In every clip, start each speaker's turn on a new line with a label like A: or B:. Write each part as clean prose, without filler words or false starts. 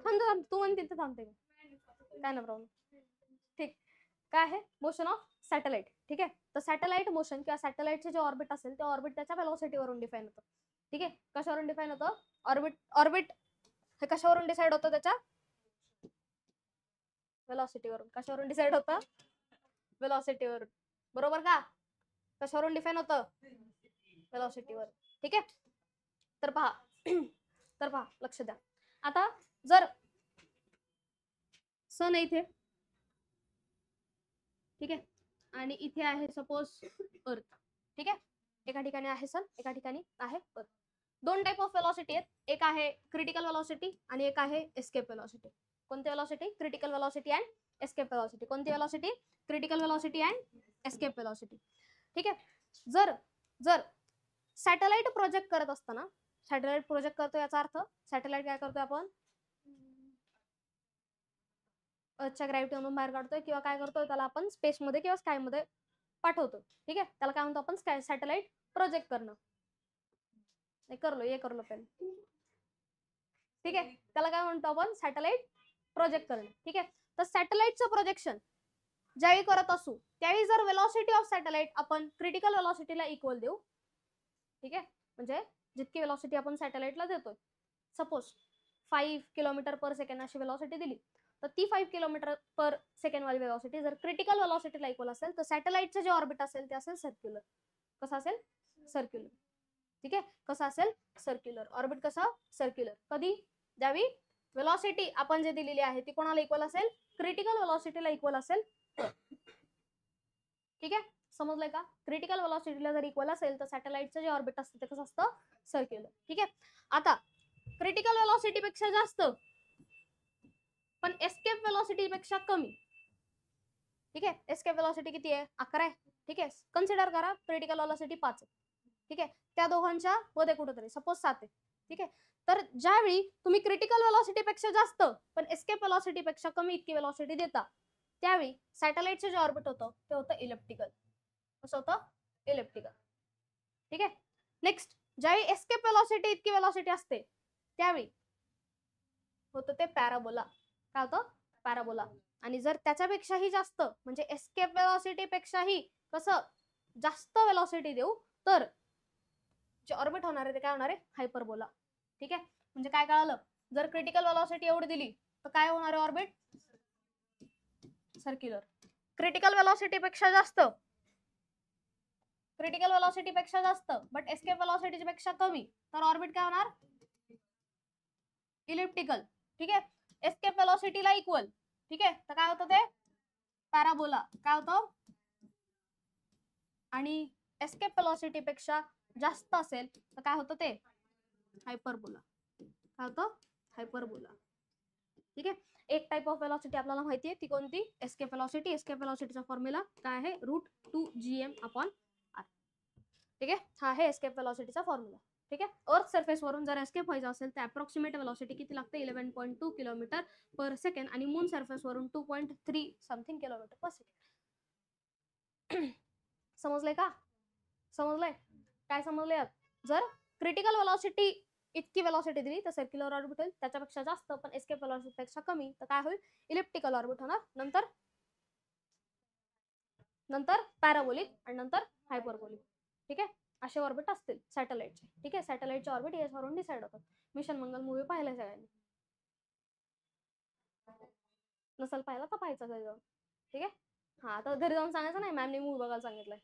A: थांब थांब, तू म्हणते तर थांबते काय ना प्रॉब्लेम. ठीक, काय आहे मोशन ऑफ सॅटेलाइट. ठीक आहे, तर सॅटेलाइट मोशन किंवा सॅटेलाइटचे जे ऑर्बिट असेल ते ऑर्बिट त्याच्या वेलोसिटीवरून डिफाइन होतं. ठीक आहे, कशावरून डिफाइन होतं? ऑर्बिट. ऑर्बिट हे कशावरून डिसाइड होतं? त्याच्या वेलोसिटीवरून. कशावरून डिसाइड होतं? वेलोसिटीवरून. बरोबर का? कशावरून डिफाइन होतं? वेलोसिटीवर. ठीक आहे, तर पहा तर पहा, लक्ष द्या. आता जर सन इथे, ठीक आहे, आणि इथे आहे सपोज अर्थ. ठीक आहे, एका ठिकाणी आहे सन, एका ठिकाणी आहे अर्थ. दोन टाइप ऑफ वेलोसिटी आहेत. एक आहे क्रिटिकल वेलोसिटी आणि एक आहे एस्केप वेलोसिटी. कोणती velocity? Critical velocity and escape velocity. कोणती velocity? Critical velocity and escape velocity. ठीक आहे, जर जर सॅटेलाइट प्रोजेक्ट करत असताना, सॅटेलाइट प्रोजेक्ट करतो याचा अर्थ सॅटेलाइट काय करतोय आपण? अर्थच्या ग्रॅव्हिटीमधून बाहेर काढतोय किंवा काय करतोय त्याला आपण स्पेसमध्ये किंवा स्कायमध्ये पाठवतो. ठीक आहे, त्याला काय म्हणतो आपण? सॅटेलाइट प्रोजेक्ट करणं. कर लो पहिले. ठीक आहे, त्याला काय म्हणतो आपण? सॅटेलाइट प्रोजेक्ट करणं. ठीक आहे, तर सॅटेलाइटचं प्रोजेक्शन ज्यावेळी करत असू त्यावेळी जर वेलोसिटी ऑफ सॅटेलाइट आपण क्रिटिकल वेलोसिटीला इक्वल देऊ. ठीक आहे, म्हणजे जितकी वेलोसिटी आपण सॅटेलाइटला देतोय, सपोज 5 किलोमीटर पर सेकंड अशी वेलोसिटी दिली, तर ती 5 किलोमीटर पर सेकंड वाली वेलोसिटी जर क्रिटिकल वेलोसिटीला इक्वल असेल तर सॅटेलाइटचं जे ऑर्बिट असेल ते असेल सर्क्युलर. कसं असेल? सर्क्युलर. ठीक आहे, कसं असेल? सर्क्युलर. ऑर्बिट कसं? सर्क्युलर. कधी? ज्यावेळी वेलोसिटी आपण जे दिलेली आहे ती कोणाला इक्वल असेल? क्रिटिकल वेलोसिटीला इक्वल असेल. ठीक आहे, समजलंय का? क्रिटिकल वेलोसिटीला जर इक्वल असेल तर सॅटेलाइटचं जे ऑर्बिट असतं ते कसं असतं? सर्क्युलर. ठीक आहे, आता क्रिटिकल वेलोसिटी पेक्षा जास्त पण एस्केप वेलोसिटी पेक्षा कमी. ठीक आहे, एस्केप वेलोसिटी किती आहे? 11 आहे. ठीक आहे, कन्सिडर करा क्रिटिकल वेलोसिटी 5 आहे. ठीक आहे, त्या दोघांच्या मध्ये कुठेतरी सपोज 7 आहे. ठीक आहे, तर ज्यावेळी तुम्ही क्रिटिकल वेलोसिटी पेक्षा जास्त पण एस्केप वेलोसिटी पेक्षा कमी इतकी वेलोसिटी देता त्यावेळी सॅटेलाइटचे जे ऑर्बिट होतं ते होतं इलेप्टिकल. कसं होतं? इलेप्टिकल. ठीक आहे, नेक्स्ट ज्यावेळी एस्केप वेलोसिटी इतकी वेलोसिटी असते त्यावेळी होतं ते पॅराबोला. काय होतं? पॅराबोला. आणि जर त्याच्यापेक्षाही जास्त म्हणजे एस्केप वेलोसिटी पेक्षाही कसं जास्त वेलोसिटी देऊ तर जे ऑर्बिट होणार आहे ते काय होणार आहे? हायपरबोला. ठीक आहे, म्हणजे काय कळालं? जर क्रिटिकल वेलोसिटी एवढी दिली तर काय होणार आहे ऑर्बिट? सर्क्युलर. क्रिटिकल वेलोसिटी पेक्षा जास्त, क्रिटिकल वेलोसिटी पेक्षा जास्त बट एस्केप वेलोसिटी पेक्षा कमी तर ऑर्बिट काय होणार? इलिप्टिकल. ठीक आहे, एस्केप वेलोसिटीला इक्वल. ठीक आहे, तर काय होतं ते? पॅराबोला. काय होतं? आणि एस्केप वेलोसिटी पेक्षा जास्त असेल तर काय होतं ते? हायपरबोला. काय होतं? हायपरबोला. ठीक आहे, एक टाइप ऑफ वेलोसिटी आपल्याला माहिती आहे ती कोणती? Escape velocity. एस्केप वेलोसिटीचा फॉर्म्युला काय आहे? √2gm/r. ठीक आहे, हा आहे एस्केप वेलोसिटीचा फॉर्म्युला. ठीक आहे, अर्थ सरफेस वरून जर एस्केप व्हायचं असेल तर अप्रॉक्सिमेट वेलोसिटी किती लागते? 11.2 किलोमीटर पर सेकंड आणि मून सरफेस वरून 2.3 समथिंग किलोमीटर पर सेकंड. समजलंय का? समजलंय? काय समजलंय? जर क्रिटिकल वेलोसिटी इतकी वेलोसिटी दिली तर सर्क्युलर ऑर्बिट होईल, त्याच्यापेक्षा जास्त पण एस्केप वेलोसिटी पेक्षा कमी तर काय होईल? इलिप्टिकल ऑर्बिट होणार, नंतर नंतर पॅराबोलिक आणि नंतर हायपरबोलिक. ठीक आहे, असे ऑर्बिट असतील सॅटेलाइटचे. ठीक आहे, सॅटेलाइटचे ऑर्बिट याच्यावरून डिसाइड होतात. मिशन मंगल मूवी पाहिलाय सगळ्यांनी? नसल पाहिला तर पाहायचा घरी जाऊन. ठीक आहे, हा तर घरी जाऊन सांगायचं नाही मॅमने मूवी बघायला सांगितलंय.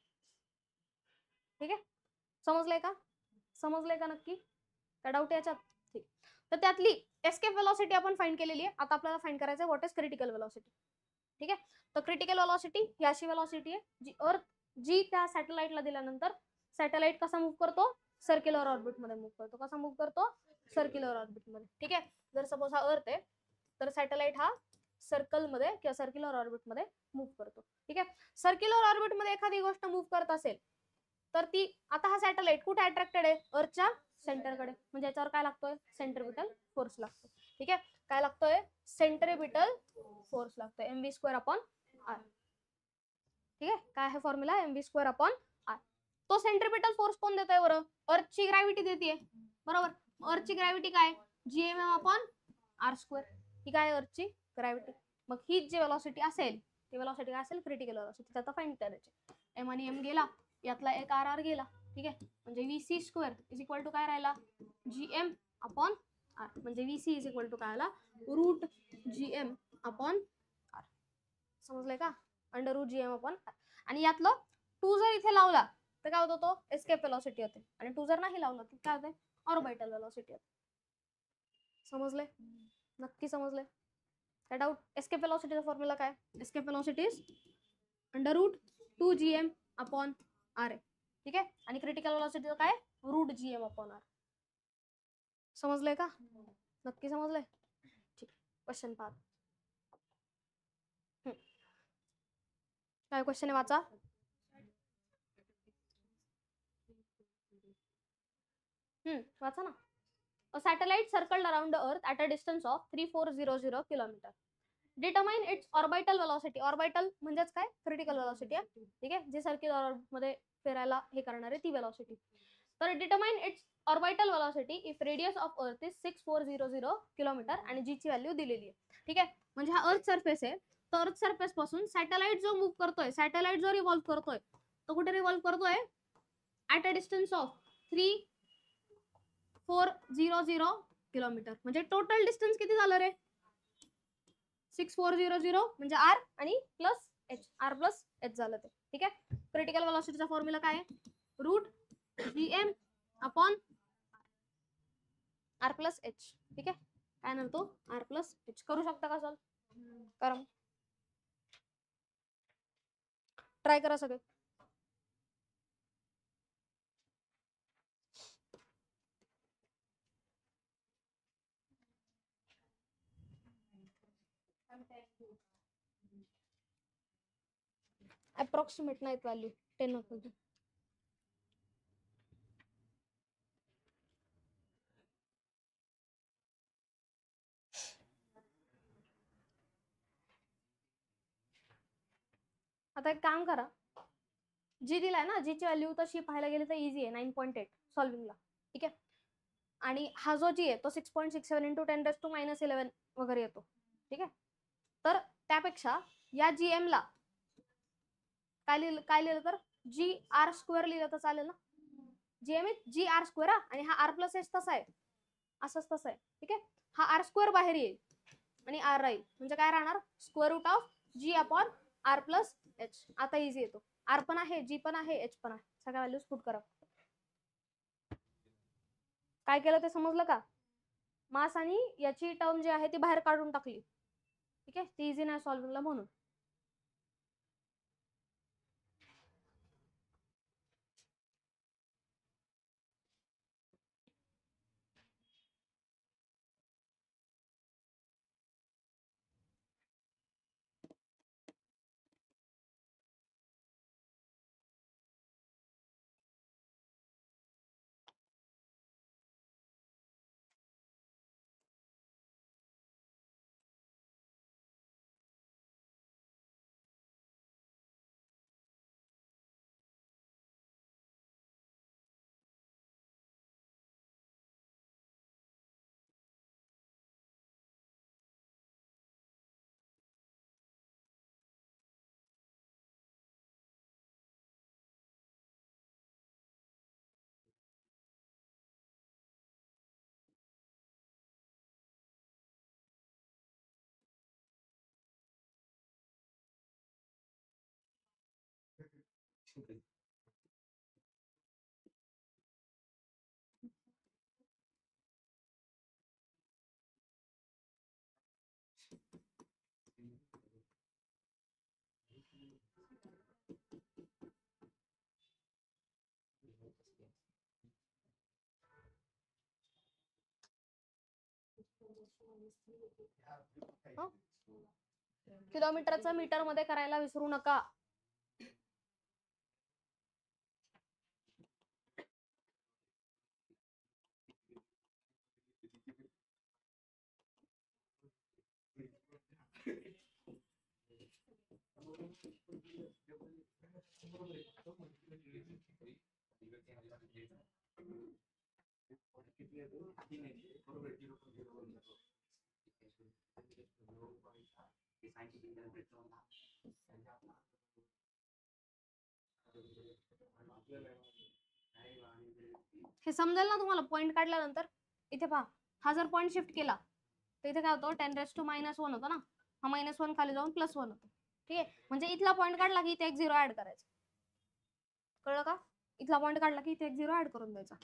A: ठीक आहे, समजलंय का? समजलंय का नक्की? काय डाऊट याच्यात? ठीक, तर त्यातली एस्केप वेलोसिटी आपण फाइंड केलेली आहे. आता आपल्याला फाइंड करायचं आहे व्हॉट इज क्रिटिकल वेलोसिटी. ठीक आहे, तर क्रिटिकल वेलोसिटी ही अशी वेलोसिटी आहे जी अर्थ जी त्या सॅटेलाइटला दिल्यानंतर सॅटेलाइट कसा मूव्ह करतो? सर्क्युलर ऑर्बिट मध्ये मूव्ह करतो. कसा मूव्ह करतो? सर्क्युलर ऑर्बिट मध्ये. ठीक आहे, जर सपोज हा अर्थ आहे तर सॅटेलाइट हा सर्कल मध्ये किंवा सर्क्युलर ऑर्बिट मध्ये मूव्ह करतो. ठीक आहे, सर्क्युलर ऑर्बिट मध्ये एखादी गोष्ट मूव्ह करत असेल तर ती, आता हा सॅटेलाइट कुठे अट्रॅक्टेड आहे? अर्थच्या सेंटरकडे, म्हणजे याच्यावर काय लागतोय? सेंट्रिपिटल फोर्स लागतो. ठीक आहे, काय लागतोय? सेंट्रिपिटल फोर्स लागतोय, mv²/r. ठीक आहे, काय आहे फॉर्म्युला? mv²/r. तो सेंट्रिपिटल फोर्स कोण देतोय बरं? अर्थची ग्रॅव्हिटी देते. बरोबर, अर्थची ग्रॅव्हिटी काय? gmm/r R square. ही काय अर्थची ग्रॅव्हिटी. मग ही जी वेलॉसिटी असेल ती वेलॉसिटी काय असेल क्रिटिकल वेलॉसिटी. त्याचा फाइंड करायचे. एम आणि एम गेला, यातला एक आर आर गेला. ठीक आहे, म्हणजे V C square is equal to काय राहिला जी एम अपॉन आर. म्हणजे V C is equal to काय आला root G M upon R. समजलंय का, under root G M upon R. आणि यातलं 2 जर इथे लावला तर काय होतो तो एस्केप वेलॉसिटी होते. आणि 2 जर नाही लावला तर काय होते ऑर्बिटल वेलॉसिटी होते. समजले, नक्की समजले. काय डाऊट. एस्केप वेलॉसिटीचा फॉर्म्युला काय. Escape velocity is under root 2 G M upon R आहे. ठीक आहे, आणि क्रिटिकल वेलॉसिटीचं काय root G M upon R. समजलंय का, नक्की समजलंय. ठीक, क्वेश्चन पहा. काय क्वेश्चन आहे वाचा. वाचा ना. A satellite circled around the earth at a distance of 3400 kilometer. Determine its orbital velocity. Orbital म्हणजेच काय क्रिटिकल वेलॉसिटी आहे. ठीक आहे, जे सर्क्युलर मध्ये फिरायला हे करणार आहे ती वेलॉसिटी. तर determine its orbital velocity if radius of earth is 6400 kilometre आणि जी ची व्हॅल्यू दिलेली आहे. ठीक आहे, म्हणजे हा अर्थ सरफेस आहे. तर अर्थ सरफेस पासून सॅटेलाइट जो मूव्ह करतोय, सॅटेलाइट जो रिव्हॉल्व करतोय तो कुठे रिव्हॉल्व करतोय at a distance of 3400 kilometre. म्हणजे टोटल डिस्टन्स किती झालं रे 6400 म्हणजे आर आणि plus H, R plus H झालं ते. ठीक आहे, क्रिटिकल वेलॉसिटीचा फॉर्म्युला काय आहे root G M upon R plus H. ठीक आहे, काय म्हणतो आर प्लस एच. करू शकता का सॉल्व, करा ट्राय करा सगळे. अप्रॉक्सिमेट नाहीत व्हॅल्यू 10 मध्ये. आता एक काम करा, जी दिलाय ना जी ची व्हॅल्यू तशी पाहायला गेली तर इझी आहे 9.8 सॉल्विंगला. ठीक आहे, आणि हा जो जी आहे तो 6.67 इंटू 10⁻11 वगैरे येतो. ठीक आहे, तर त्यापेक्षा या जी एम ला काय लिहिलं तर जी आर स्क्वेअर लिहिलं तर चालेल ना. G M G R square आणि हा आर प्लस एच तसा आहे, असंच तसं आहे. ठीक आहे, हा आर स्क्वेअर बाहेर येईल आणि आर राहील, म्हणजे काय राहणार square root of G upon R plus H. आता इझी येतो, आर पण आहे जी पण आहे एच पण आहे, सगळ्या व्हॅल्यूज पुट करा. काय केलं ते समजलं का. मास आणि याची टर्म जी आहे ती बाहेर काढून टाकली. ठीक आहे, ती इझी नाही सॉल्विंगला म्हणून. किलोमीटरचं मीटर मध्ये करायला विसरू नका. हे समजेल ना तुम्हाला पॉईंट काढल्यानंतर. इथे पहा, हा जर पॉईंट शिफ्ट केला तर इथे काय होतं, 10⁻⁻1 होतं ना, हा -1 खाली जाऊन +1 होतो. ठीक आहे, म्हणजे इथला पॉईंट काढला की इथे एक 0 ऍड करायचा. कळलं का? इथला पॉईंट काढला की इथे एक 0 ऍड करून द्यायचा.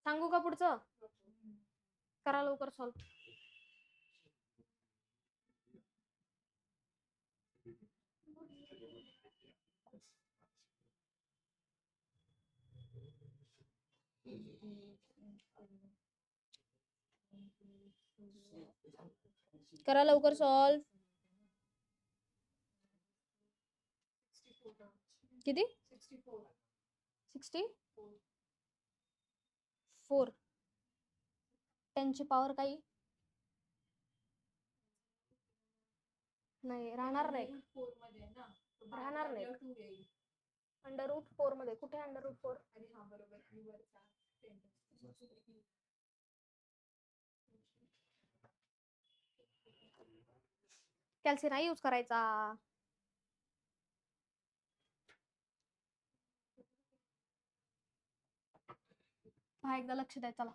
A: सांगू का पुढचं? करा लवकर सॉल्व. करा लवकर सॉल्व. किती? 64. 10 ची पॉवर काही नाही राहणार नाही. राहणार नाही. √4 मध्ये कुठे √4? कॅल्सी नाही यूज करायचा. हा एकदा लक्ष द्या, चला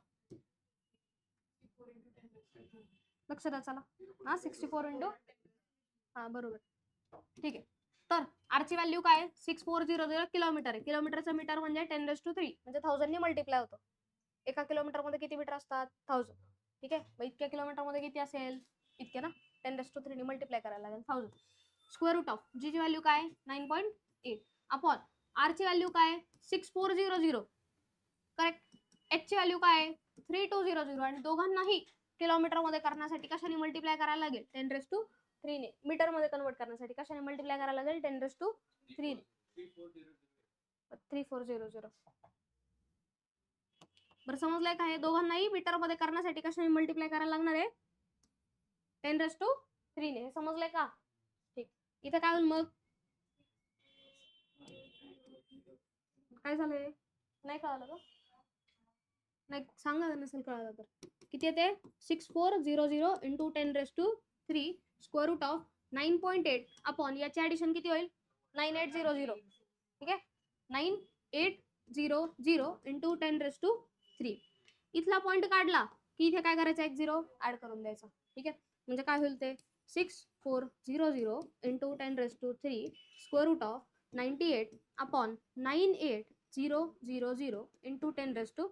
A: लक्ष द्या, चला. हा 64 इंटू, हा बरोबर. ठीक आहे, तर आरची व्हॅल्यू काय आहे? 6400 किलोमीटर आहे. किलोमीटरचं मीटर म्हणजे 10⁻3 म्हणजे 1000 ने मल्टिप्लाय होतं. एका किलोमीटर मध्ये किती मीटर असतात? 1000. ठीक आहे, मग इतक्या किलोमीटर मध्ये किती असेल? इतके ना, 10⁻3 ने मल्टिप्लाय करायला लागेल 1000. स्क्वेअर रूट ऑफ जी ची व्हॅल्यू काय? 9.8 अपॉन आर ची व्हॅल्यू काय? 6400. करेक्ट. एच ची व्हॅल्यू काय? 3200 आणि दोघांनाही किलोमीटर मध्ये करण्यासाठी कशाने मल्टिप्लाय करायला लागेल? 10⁻3 ने. मीटर मध्ये कन्वर्ट करण्यासाठी कशाने मल्टिप्लाय करायला लागेल? 10⁻3 ने. 3400. बरं समजलंय का? हे दोघांनाही मीटर मध्ये करण्यासाठी कशाने मल्टिप्लाय करायला लागणार आहे? 10⁻3 ने. हे समजलंय का? ठीक. इथे काय होईल मग? काय झालंय? नाही कळालं का? नाही सांगा, नसेल कळालं तर. किती येते? 6400 into 10⁻3 square root of 9.8 upon याची ऍडिशन किती होईल? 9800. ठीक आहे, 9800 इंटू 10⁻3. इथला पॉईंट काढला की इथे काय करायचं? एक 0 ऍड करून द्यायचा. ठीक आहे, म्हणजे काय होईल ते? 6400 into 10⁻3 square root of 98 upon 98000 into 10⁻3.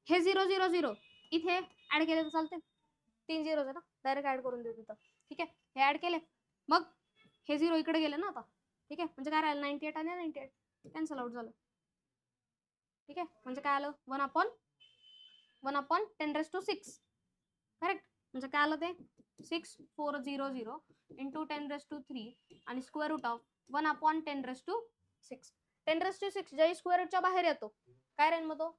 A: हे 000 इथे ऍड केले तर चालते. 3 0 ना, डायरेक्ट ऍड करून देऊ तिथं. ठीक आहे, हे ऍड केले, मग हे 0 इकडे गेले ना आता. ठीक आहे, म्हणजे काय राहिलं? 98 आणि 98 कॅन्सल आउट झालं. ठीक आहे, म्हणजे काय आलं? 1 अपॉन 10⁻6. करेक्ट, म्हणजे काय आलं ते? 6400 इंटू 10⁻3 आणि स्क्वेअर रूट ऑफ 1 अपॉन 10⁻6. 10⁻6 ज्याही स्क्वेअर रूटच्या बाहेर येतो काय राहील मग? तो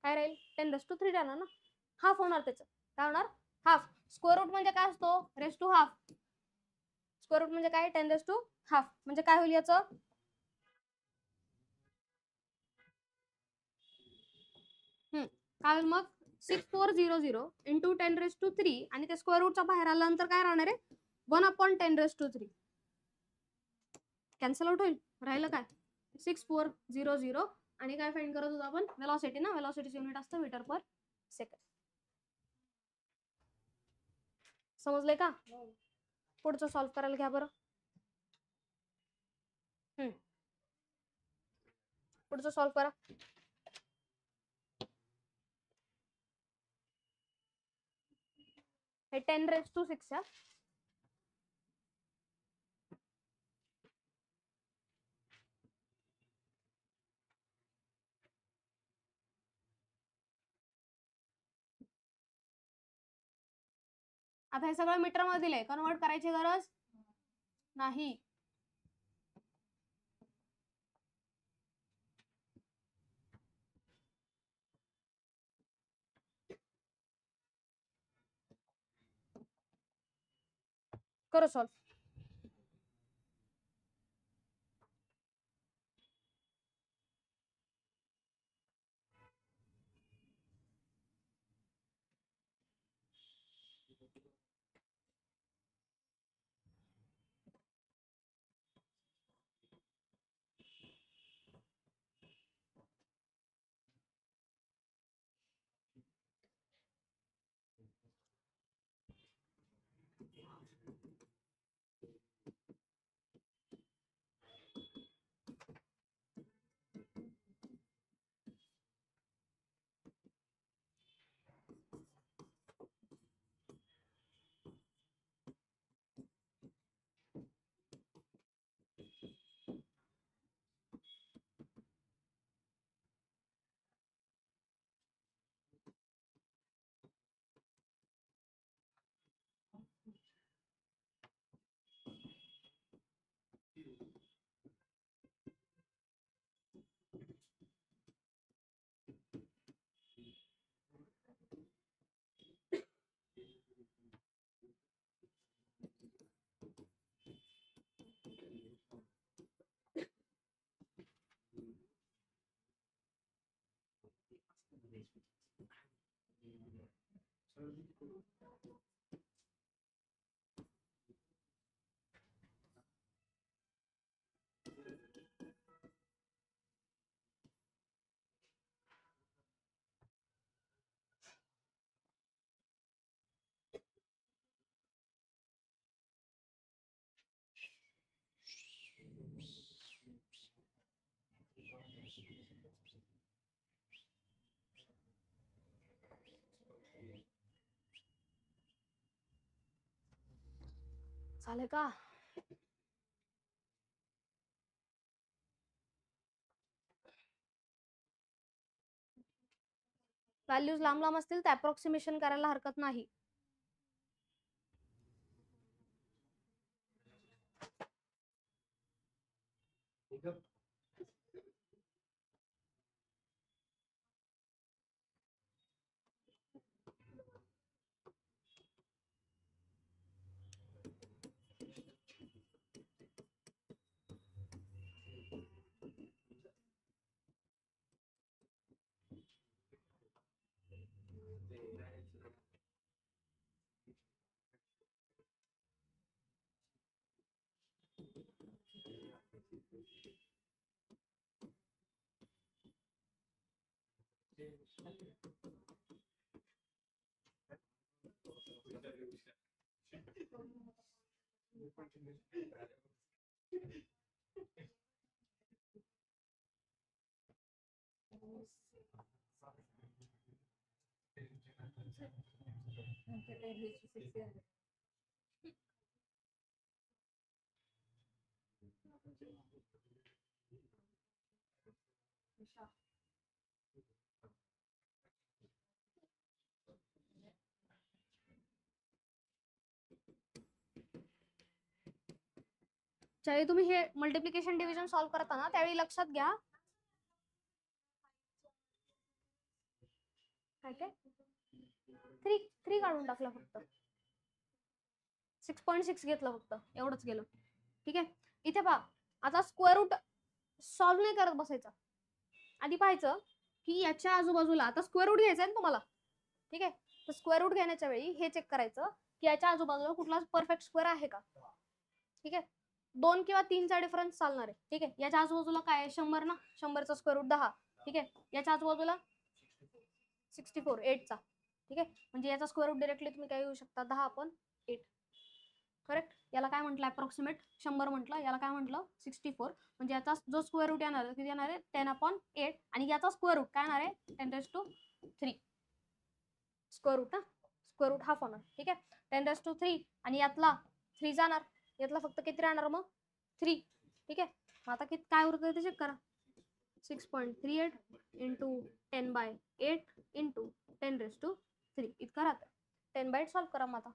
A: काय राहील? 10⁻3 राहणार ना. हाफ होणार त्याचं. काय होणार? हाफ. स्क्वेअर रूट म्हणजे काय असतो? Raise to half. Square root म्हणजे काय? 10⁻½ म्हणजे काय होईल याचं? काय होईल मग? 6400 इंटू 10⁻3 आणि ते स्क्वेअर रूटच्या बाहेर आल्यानंतर काय राहणार आहे? 1 अपॉन 10⁻3. कॅन्सल आउट होईल. राहिलं काय? 6400 आणि काय फाइंड करत होतो आपण? वेलॉसिटी ना. वेलॉसिटीचं युनिट असतं मीटर पर सेकंड. समजलंय का? पुढचं सॉल्व करायला घ्या बरं. पुढचं सॉल्व करा. हे 10⁻6 आता हे सगळं मीटर मध्ये दिलंय, कन्वर्ट करायची गरज नाही. करो सॉल्व. झाले का? व्हॅल्यूज लांब लांब असतील तर अप्रॉक्सिमेशन करायला हरकत नाही. ज्यावेळी तुम्ही हे मल्टिप्लिकेशन डिव्हिजन सॉल्व्ह करता ना त्यावेळी लक्षात घ्या काय काय 3 काढून टाकलं फक्त 6.6 घेतलं फक्त एवढंच गेलं. ठीक आहे इथे पहा आता स्क्वेअर रूट सॉल्व्ह नाही करत बसायचं. आधी पाहायचं की याच्या आजूबाजूला आता स्क्वेअर रूट घ्यायचा आहे ना तुम्हाला. ठीक आहे तर स्क्वेअर रूट घेण्याच्या वेळी हे चेक करायचं की याच्या आजूबाजूला कुठला परफेक्ट स्क्वेअर आहे का. ठीक आहे 2 किंवा 3चा डिफरन्स चालणार आहे. ठीक आहे याच्या आजूबाजूला काय आहे 100 ना 100चा स्क्वेअर रूट 10. ठीक आहे याच्या आजूबाजूला 64 8चा. ठीक आहे म्हणजे याचा स्क्वेअर रूट डायरेक्टली तुम्ही काय घेऊ शकता 10/8. करेक्ट याला काय म्हटलं अप्रॉक्सिमेट 100 म्हटलं याला काय म्हटलं 64 म्हणजे याचा जो स्क्वेअर रूट येणार आहे किती येणार आहे 10/8 आणि याचा स्क्वेअर रूट काय येणार आहे 10⁻³ स्क्वेअर रूट ना स्क्वेअर रूट हाफ होणार. ठीक आहे 10⁻³ आणि यातला 3 जाणार यातला फक्त किती राहणार मग 3. ठीक आहे मग आता किती काय उरतं ते चेक करा 6.38 इंटू 10/8 इंटू 10⁻³ इतका राहतं. 10/8 सॉल्व्ह करा मग आता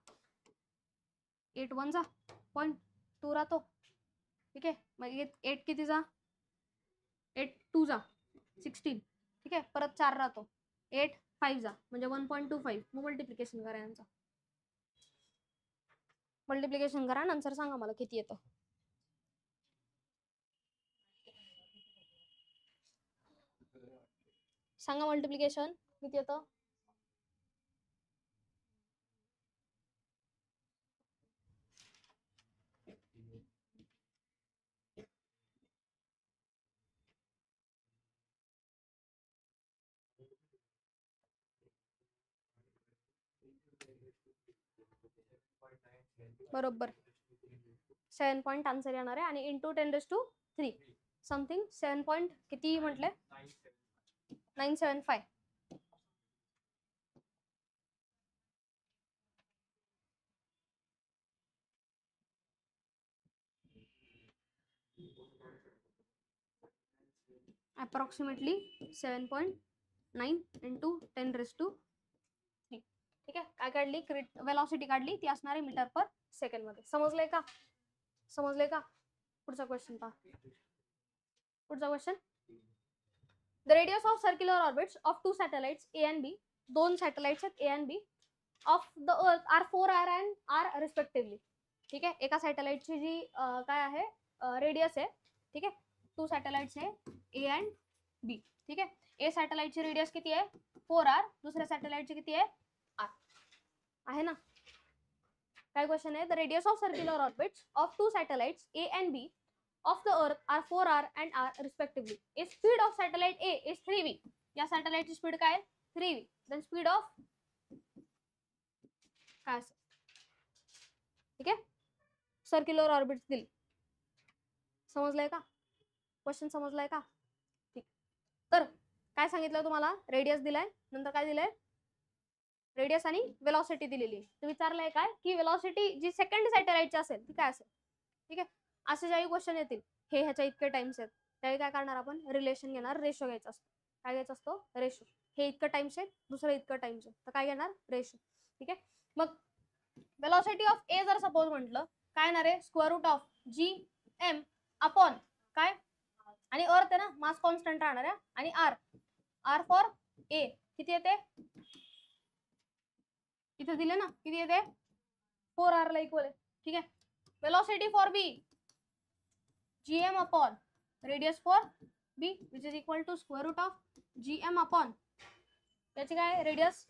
A: 8 1 जा 0.2 राहतो. ठीक आहे मग 8 किती जा 8 2 जा 16. ठीक आहे परत 4 राहतो 8 5 जा म्हणजे 1.25. मग मल्टिप्लिकेशन करा यांचं मल्टिप्लिकेशन करा नंतर सांगा मला किती येतं. सांगा मल्टिप्लिकेशन किती येतं. बरोबर 7 पॉईंट आन्सर येणार आहे आणि इंटू 10⁻³ समथिंग 7 पॉईंट किती म्हटले 975. Approximately 7.9 into 10⁻³. ठीक आहे. काय काढली वेलॉसिटी काढली ती असणार आहे मीटर पर सेकंड मध्ये. समजलंय का? समजलंय का? पुढचा क्वेश्चन पहा. पुढचा question. The radius of circular orbits of 2 satellites A and B. 2 satellites आहेत A and B of the earth are 4r and r respectively. ठीक आहे. एका सॅटेलाइटची जी काय आहे रेडियस आहे. ठीक आहे. 2 सॅटेलाइट्स आहे ए अँड बी. ठीक आहे. ए सॅटेलाइटची रेडियस किती आहे 4r, दुसऱ्या सॅटेलाइटची किती आहे r आहे ना. काय क्वेश्चन आहे the radius of circular orbits of 2 satellites A and B of the earth are 4r and r respectively. A speed of satellite A is 3v. या सॅटेलाइटची स्पीड काय आहे 3v. देन स्पीड ऑफ काय असेल. ठीक आहे. Circular orbits दिली. समजलंय का? Question समजलाय का? ठीक. तर काय सांगितलं तुम्हाला रेडियस दिलाय, नंतर काय दिलंय रेडियस आणि वेलॉसिटी दिलेली. तर विचारलंय काय की वेलॉसिटी जी सेकंड सॅटेलाइटची असेल ती काय असेल. ठीक आहे. असे ज्याही क्वेश्चन येतील हे ह्याच्या इतके टाइम्स आहेत त्यावेळी काय करणार आपण रिलेशन घेणार, रेशो घ्यायचा असतो. काय घ्यायचा असतो रेशो. हे इतकं टाइम्स आहेत दुसरं इतकं टाइम्स आहे तर काय घेणार रेशो. ठीक आहे. मग वेलॉसिटी ऑफ ए जर सपोज म्हटलं काय येणार आहे square root of G M upon काय आणि अर्थ आहे ना मास कॉन्स्टंट राहणार आहे आणि आर फॉर ए किती येते इथे दिले ना किती येते 4r ला इक्वल आहे. ठीक आहे. Velocity for B gm upon radius for B which is equal to square root of gm upon त्याची काय रेडियस.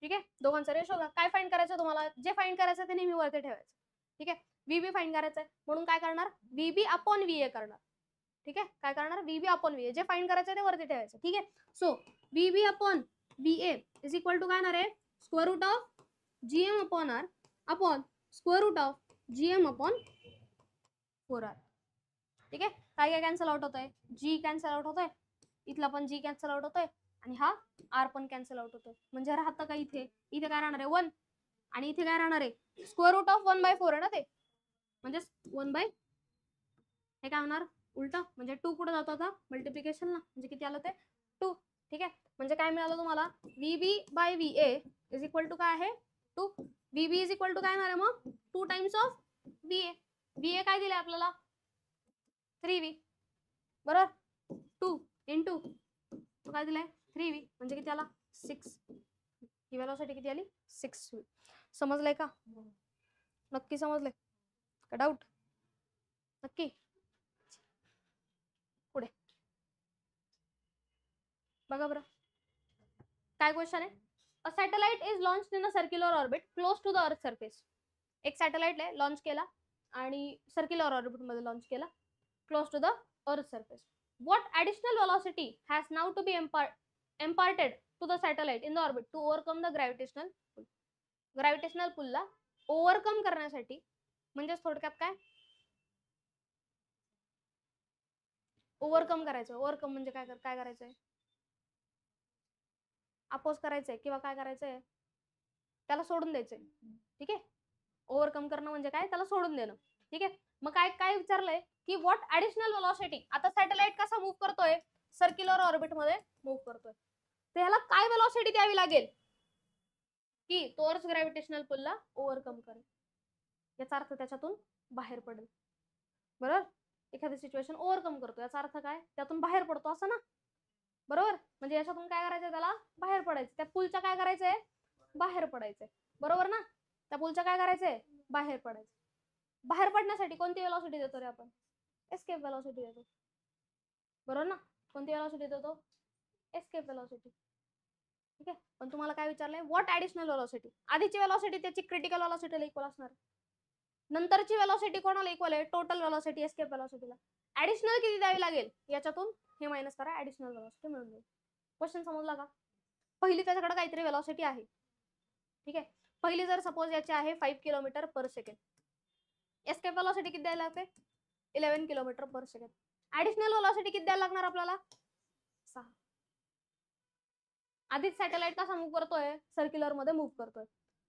A: ठीक आहे. दोघांचा रेशो काय फाइंड करायचं तुम्हाला जे फाइंड करायचं ते नेहमी वरती ठेवायचं. ठीक आहे. VB फाइंड करायचं आहे म्हणून काय करणार VB अपॉन VA करणार. ठीक आहे. काय करणार VB अपॉन VA जे फाइंड करायचं ते वरती ठेवायचं. ठीक आहे. सो VB अपॉन VA इज इक्वल टू काय येणार आहे square root of GM upon R upon square root of GM upon 4r. ठीक आहे. काय काय कॅन्सल आउट होतोय G कॅन्सल आउट होतोय, इथला पण G कॅन्सल आउट होतोय आणि हा R पण कॅन्सल आउट होतोय. म्हणजे राहतं का इथे इथे काय राहणार आहे 1 आणि इथे काय राहणार आहे स्क्वेअर रूट ऑफ 1/4 आहे ना ते म्हणजे 1 हे काय होणार उलट म्हणजे 2 कुठे जातो आता मल्टिप्लिकेशन ला म्हणजे किती आलं ते 2. ठीक आहे. म्हणजे काय मिळालं तुम्हाला VB by VA is equal to काय आहे 2. VB इज इक्वल टू काय येणार आहे मग 2 टाइम्स ऑफ VA. VA काय दिलंय आपल्याला 3v बरोबर 2 इंटू काय दिलंय 3v म्हणजे किती आला 6. ही वेलॉसिटी किती आली 6v. समजलंय का? नक्की समजलंय का डाऊट नक्की. पुढे बघा बरं काय क्वेश्चन आहे. A satellite is launch in a circular orbit close to the earth surface. एक सॅटेलाइट लॉन्च केला आणि सर्क्युलर ऑर्बिट मध्ये लॉन्च केला close to the earth surface. What additional velocity has now to be imparted to the satellite in the orbit to overcome the gravitational pull. Gravitational पुलला overcome करण्यासाठी म्हणजे थोडक्यात काय overcome करायचं. ओव्हरकम म्हणजे काय काय करायचंय अपोज करायचंय किंवा काय करायचंय त्याला सोडून द्यायचंय. ठीक आहे. ओव्हरकम करणं म्हणजे काय त्याला सोडून देणं. ठीक आहे. मग काय काय विचारलंय की व्हॉट ॲडिशनल वेलॉसिटी. आता सॅटेलाइट कसा मूव्ह करतोय सर्क्युलर ऑर्बिट मध्ये मूव्ह करतोय तर ह्याला काय वेलॉसिटी द्यावी लागेल की तोच ग्रॅव्हिटेशनल पुलला ओव्हरकम करेल. याचा अर्थ त्याच्यातून बाहेर पडेल. बरोबर. एखादी सिच्युएशन ओव्हरकम करतो याचा अर्थ काय त्यातून बाहेर पडतो असं ना. बरोबर. म्हणजे याच्यातून काय करायचंय त्याला बाहेर पडायचं. त्या पुलच्या काय करायचंय बाहेर पडायचंय. बरोबर ना. त्या पुलच्या काय करायचंय बाहेर पडायचं. बाहेर पडण्यासाठी कोणती वेलॉसिटी देतो रे आपण एस्केप वेलॉसिटी देतो. बरोबर ना. कोणती वेलॉसिटी देतो एस्केप वेलॉसिटी. ठीक आहे. पण तुम्हाला काय विचारलंय व्हॉट ॲडिशनल वेलॉसिटी. आधीची वेलॉसिटी त्याची क्रिटिकल वेलॉसिटीला इक्वल असणार. नंतरची वेलॉसिटी कोणाला इक्वल आहे टोटल वेलॉसिटी एस्केप वेलॉसिटीला. ॲडिशनल किती द्यावी लागेल याच्यातून हे मायनस करा ॲडिशनल वेलॉसिटी मिळून जाईल. क्वेश्चन समजला का. पहिली त्याच्याकडे काहीतरी वेलॉसिटी आहे. ठीक आहे. पहिली जर सपोज याची आहे 5 किलोमीटर पर सेकंड, एस्केप व्हेलॉसिटी किती द्यायला लागते 11 किलोमीटर पर सेकंड. ऍडिशनल व्हेलॉसिटी किती द्यायला लागणार आपल्याला 6. आधीच सॅटेलाइट कसा मूव्ह करतोय सर्क्युलर मध्ये मूव्ह करतोय.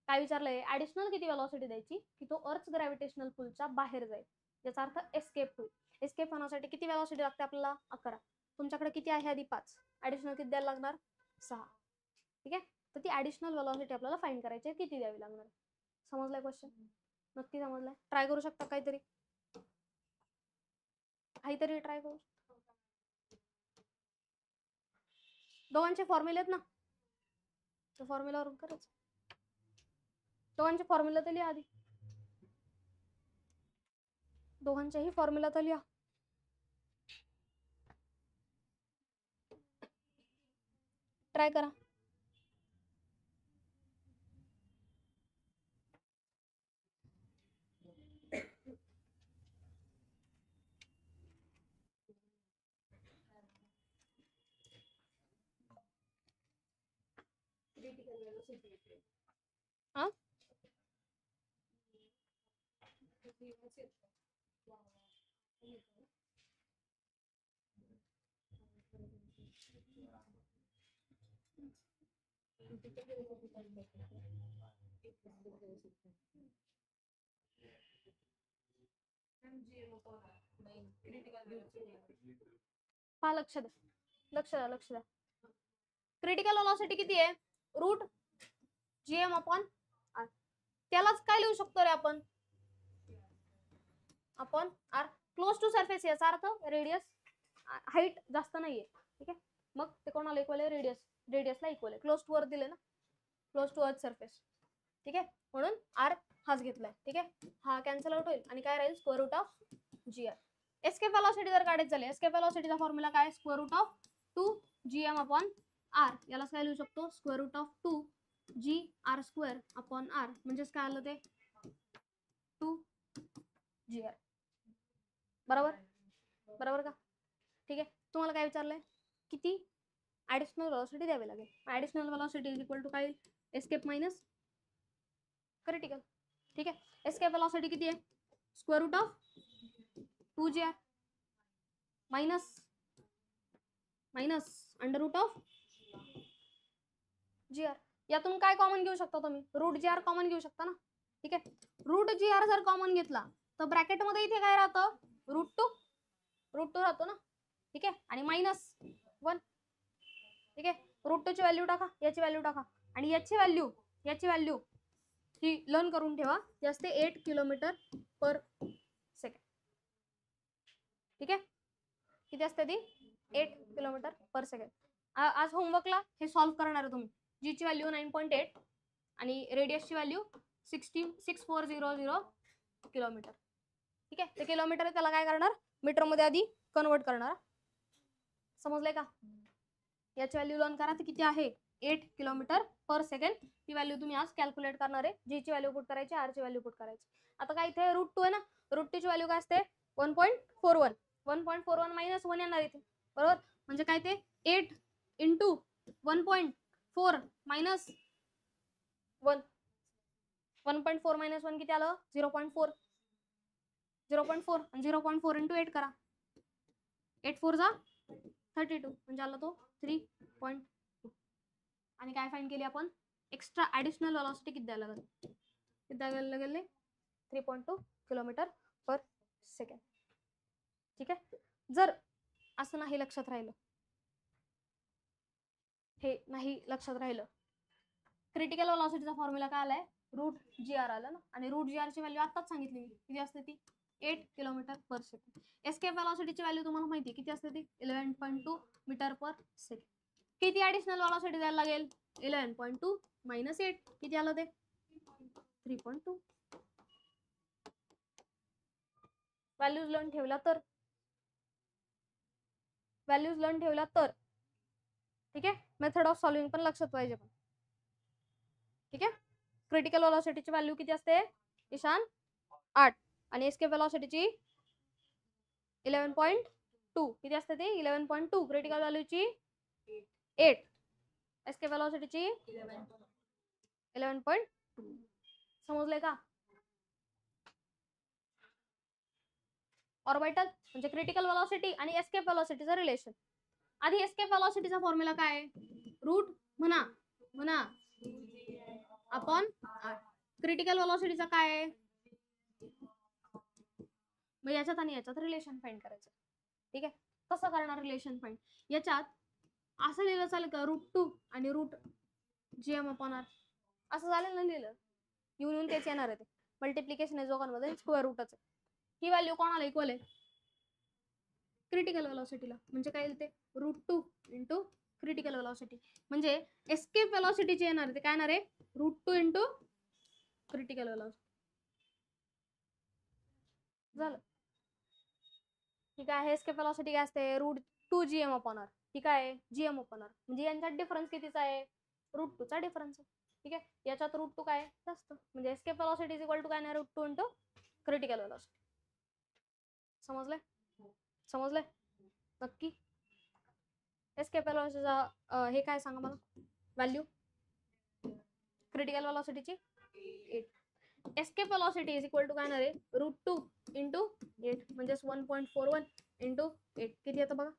A: काय विचारलंय ऍडिशनल किती व्हेलॉसिटी द्यायची की तो अर्थ ग्रॅव्हिटेशनल पुलच्या बाहेर जाईल, याचा अर्थ एस्केप होईल. एस्केप होण्यासाठी किती व्हेलॉसिटी लागते आपल्याला 11. तुमच्याकडे किती आहे आधी 5, ऍडिशनल किती द्यायला लागणार 6. ठीक आहे, तर ती ऍडिशनल व्हेलॉसिटी आपल्याला फाइंड करायची आहे, किती द्यावी लागणार. समजलाय क्वेश्चन? नक्की समजलाय. ट्राय करू शकता काहीतरी ट्राय करू. दोघांचे फॉर्म्युले आहेत ना, तर फॉर्म्युलावरून करायचं. दोघांचे फॉर्म्युला तर लिहा आधी, दोघांच्याही फॉर्म्युला तर लिहा. ट्राय करा. हा पहा, लक्ष द्या, लक्ष द्या, लक्ष द्या. क्रिटिकल व्हेलॉसिटी किती आहे रूट जीएम अपॉन आर. त्यालाच काय लिहू शकतो रे आपण upon R. Close to surface याचा अर्थ रेडियस, हाईट जास्त नाहीये. ठीक आहे, मग ते कोणाला इक्वल आहे रेडियस, रेडियसला इक्वल आहे. क्लोज टू अर्थ दिले ना, क्लोज टू अर्थ सरफेस. ठीक आहे, म्हणून आर हाच घेतलाय. ठीक आहे, हा कॅन्सल आउट होईल आणि काय राहील square root of G R. Escape velocity जर काढायची झाली, एस्केप व्हेलॉसिटीचा फॉर्म्युला काय square root of 2 GM upon R. याला काय लिहू शकतो square root of 2 G R square upon R. म्हणजेच काय आलं ते 2 जी आर. बरोबर, बरोबर का? ठीक आहे, तुम्हाला काय विचारलंय किती ऍडिशनल व्हेलॉसिटी द्यावी लागेल. Additional velocity is equal to काय एस्केप मायनस क्रिटिकल. ठीक आहे, एस्केप व्हेलॉसिटी किती आहे square root of 2 G R minus under root of G R. यातून काय कॉमन घेऊ शकता तुम्ही, रूट जी आर कॉमन घेऊ शकता ना. ठीक आहे, रूट जी आर जर कॉमन घेतला तर ब्रॅकेट मध्ये इथे काय राहतं रूट टू राहतो ना. ठीक आहे, आणि -1. ठीक आहे, रूट 2 ची व्हॅल्यू टाका, याची व्हॅल्यू टाका, आणि याची व्हॅल्यू ही लर्न करून ठेवा, ती असते 8 किलोमीटर पर सेकंड. ठीक आहे, किती असते ती 8 किलोमीटर पर सेकंड. आज होमवर्कला हे सॉल्व्ह करणार आहे तुम्ही. जी ची व्हॅल्यू 9.8 आणि रेडियसची व्हॅल्यू 6400 किलोमीटर. ठीक आहे, ते किलोमीटर त्याला काय करणार मीटर मध्ये आधी कन्वर्ट करणार. समजलंय का? याची व्हॅल्यू लर्न करा, ती किती आहे 8 किलोमीटर पर सेकंड. ती व्हॅल्यू तुम्ही आज कॅल्क्युलेट करणार आहे. जी ची व्हॅल्यू पुट करायची, आर ची व्हॅल्यू पुट करायची. आता काय इथे रूट 2 आहे ना, रूट 2 ची व्हॅल्यू काय असते 1.41. 1.41 मायनस 1 येणार इथे. बरोबर, म्हणजे काय ते 8 इंटू 1.4 मायनस 1. 1.4 मायनस 1 किती आलं 0.4. 0.4 आणि 0.4 इंटू 8 करा, 8 4 जा 32 म्हणजे आला तो 3.2. आणि काय फाइंड केली आपण एक्स्ट्रा ऍडिशनल व्हेलॉसिटी किती द्यायला लागेल, किती द्यायला लागेल 3.2 किलोमीटर पर सेकंड. ठीक आहे, जर असं नाही लक्षात राहिलं, हे नाही लक्षात राहिलं, क्रिटिकल व्हेलॉसिटीचा फॉर्म्युला काय आलाय रूट जी आर आला ना, आणि रूट जी आर ची व्हॅल्यू आताच सांगितली मी किती असते ती 8 किलोमीटर पर सेकंड. एस्केप व्हेलॉसिटीची व्हॅल्यू तुम्हाला माहिती किती असते ती 11.2 मीटर पर सेकंड. किती ऍडिशनल व्हेलॉसिटी द्यायला लागेल 11.2 मायनस 8 किती आलं ते 3.2. व्हॅल्यूज लर्न ठेवला तर ठीक आहे, मेथड ऑफ सॉल्विंग पण लक्षात पाहिजे पण. ठीक आहे, क्रिटिकल व्हेलॉसिटीची व्हॅल्यू किती असते ईशान 8 आणि एस्केप व्हेलॉसिटीची 11.2 किती असते ती 11.2. क्रिटिकल व्हॅल्यूची 8, एस्केप व्हेलॉसिटीची 11.2. समजलंय का? ऑर्बिटल म्हणजे क्रिटिकल व्हेलॉसिटी आणि एस्केप व्हेलॉसिटीचं रिलेशन. आधी एस्केप व्हेलॉसिटीचा फॉर्म्युला काय आहे? रूट म्हणा अपॉन आर. क्रिटिकल व्हेलॉसिटीचा काय आहे? मग याच्यात आणि याच्यात रिलेशन फाइंड करायचं. ठीक आहे, कसं करणार रिलेशन फाइंड? याच्यात असं लिहिलं चालेल का, √2 आणि √gm अपॉन आर असं झालं ना लिहिलं? येऊन तेच येणार आहे. ते मल्टिप्लिकेशन आहे दोघांमध्ये, स्क्वेअर रूटच आहे. ही व्हॅल्यू कोणाला इक्वल आहे? क्रिटिकल व्हेलॉसिटीला. म्हणजे काय येईल ते? √2 इंटू क्रिटिकल व्हेलॉसिटी. म्हणजे एस्केप व्हेलॉसिटीचे येणार आहे ते काय येणार आहे? √2 इंटू क्रिटिकल व्हेलॉसिटी. झालं. ठीक आहे, एस्केप व्हेलॉसिटी काय असते? √2gm upon R. ठीक आहे, gm अपॉन आर म्हणजे यांच्यात डिफरन्स कितीचा आहे? √2 चा डिफरन्स आहे. ठीक आहे, याच्यात √2 काय जास्त, म्हणजे escape velocity is equal to काय? √2 इंटू क्रिटिकल व्हेलॉसिटी. समजलंय? समजलंय नक्की? एस्केप व्हेलॉसिटीचा हे काय सांगा मला व्हॅल्यू क्रिटिकल व्हेलॉसिटीची? 8. Escape velocity is equal to काय येणार आहे? √2 इंटू 8 म्हणजे 1.41 इंटू 8 किती येतं बघा?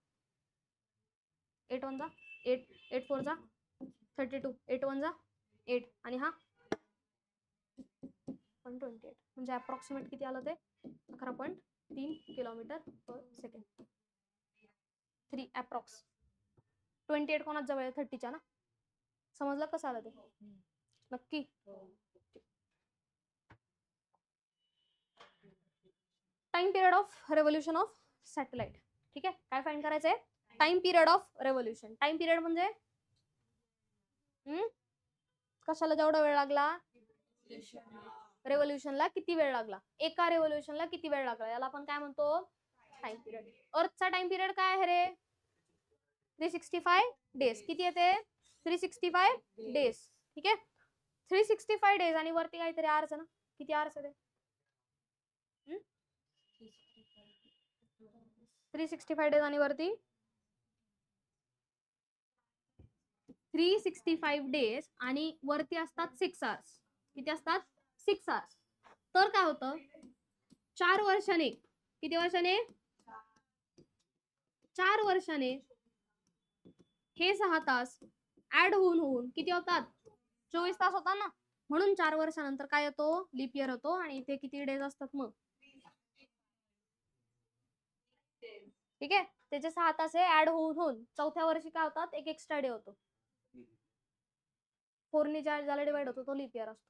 A: 8 1 जा 8, 8 4 जा 32, 8 1 जा 8 आणि हा 128 म्हणजे अप्रॉक्सिमेट किती आलं ते? 11.3 किलोमीटर पर सेकंड. 3 अप्रॉक्स. 28 कोणाच जवळ आहे? 30च्या ना. समजलं कसं आलं ते नक्की? Time period of revolution of satellite. ठीक आहे, काय फाइंड करायचंय? Time period of revolution. Time period म्हणजे कशाला जेवढा वेळ लागला? रेव्होल्युशनला किती वेळ लागला? एका रेव्होल्युशनला किती वेळ लागला याला आपण काय म्हणतो? Time period. अर्थचा टाइम पिरियड काय आहे रे? 365 डेज. किती येते? 365 डेज. ठीक आहे, 365 डेज आणि वरती काहीतरी आर्स ना. किती आर्स आहे? 365 डेज आणि वरती 365 डेज आणि वरती असतात 6 आवर्स. किती असतात? 6 आवर्स. तर काय होतं? 4 वर्षाने, किती वर्षाने? 4 वर्षाने हे 6 तास ऍड होऊन किती होतात? 24 तास होतात ना. म्हणून 4 वर्षानंतर काय येतो? लीप इयर होतो. आणि इथे किती डेज असतात मग? ठीक आहे, त्याचे 6 तास हे ऍड होऊन चौथ्या वर्षी काय होतात? एक एक्स्ट्रा डे होतो. 4 ने ज्याला डिवाइड होतो तो लीप इयर असतो.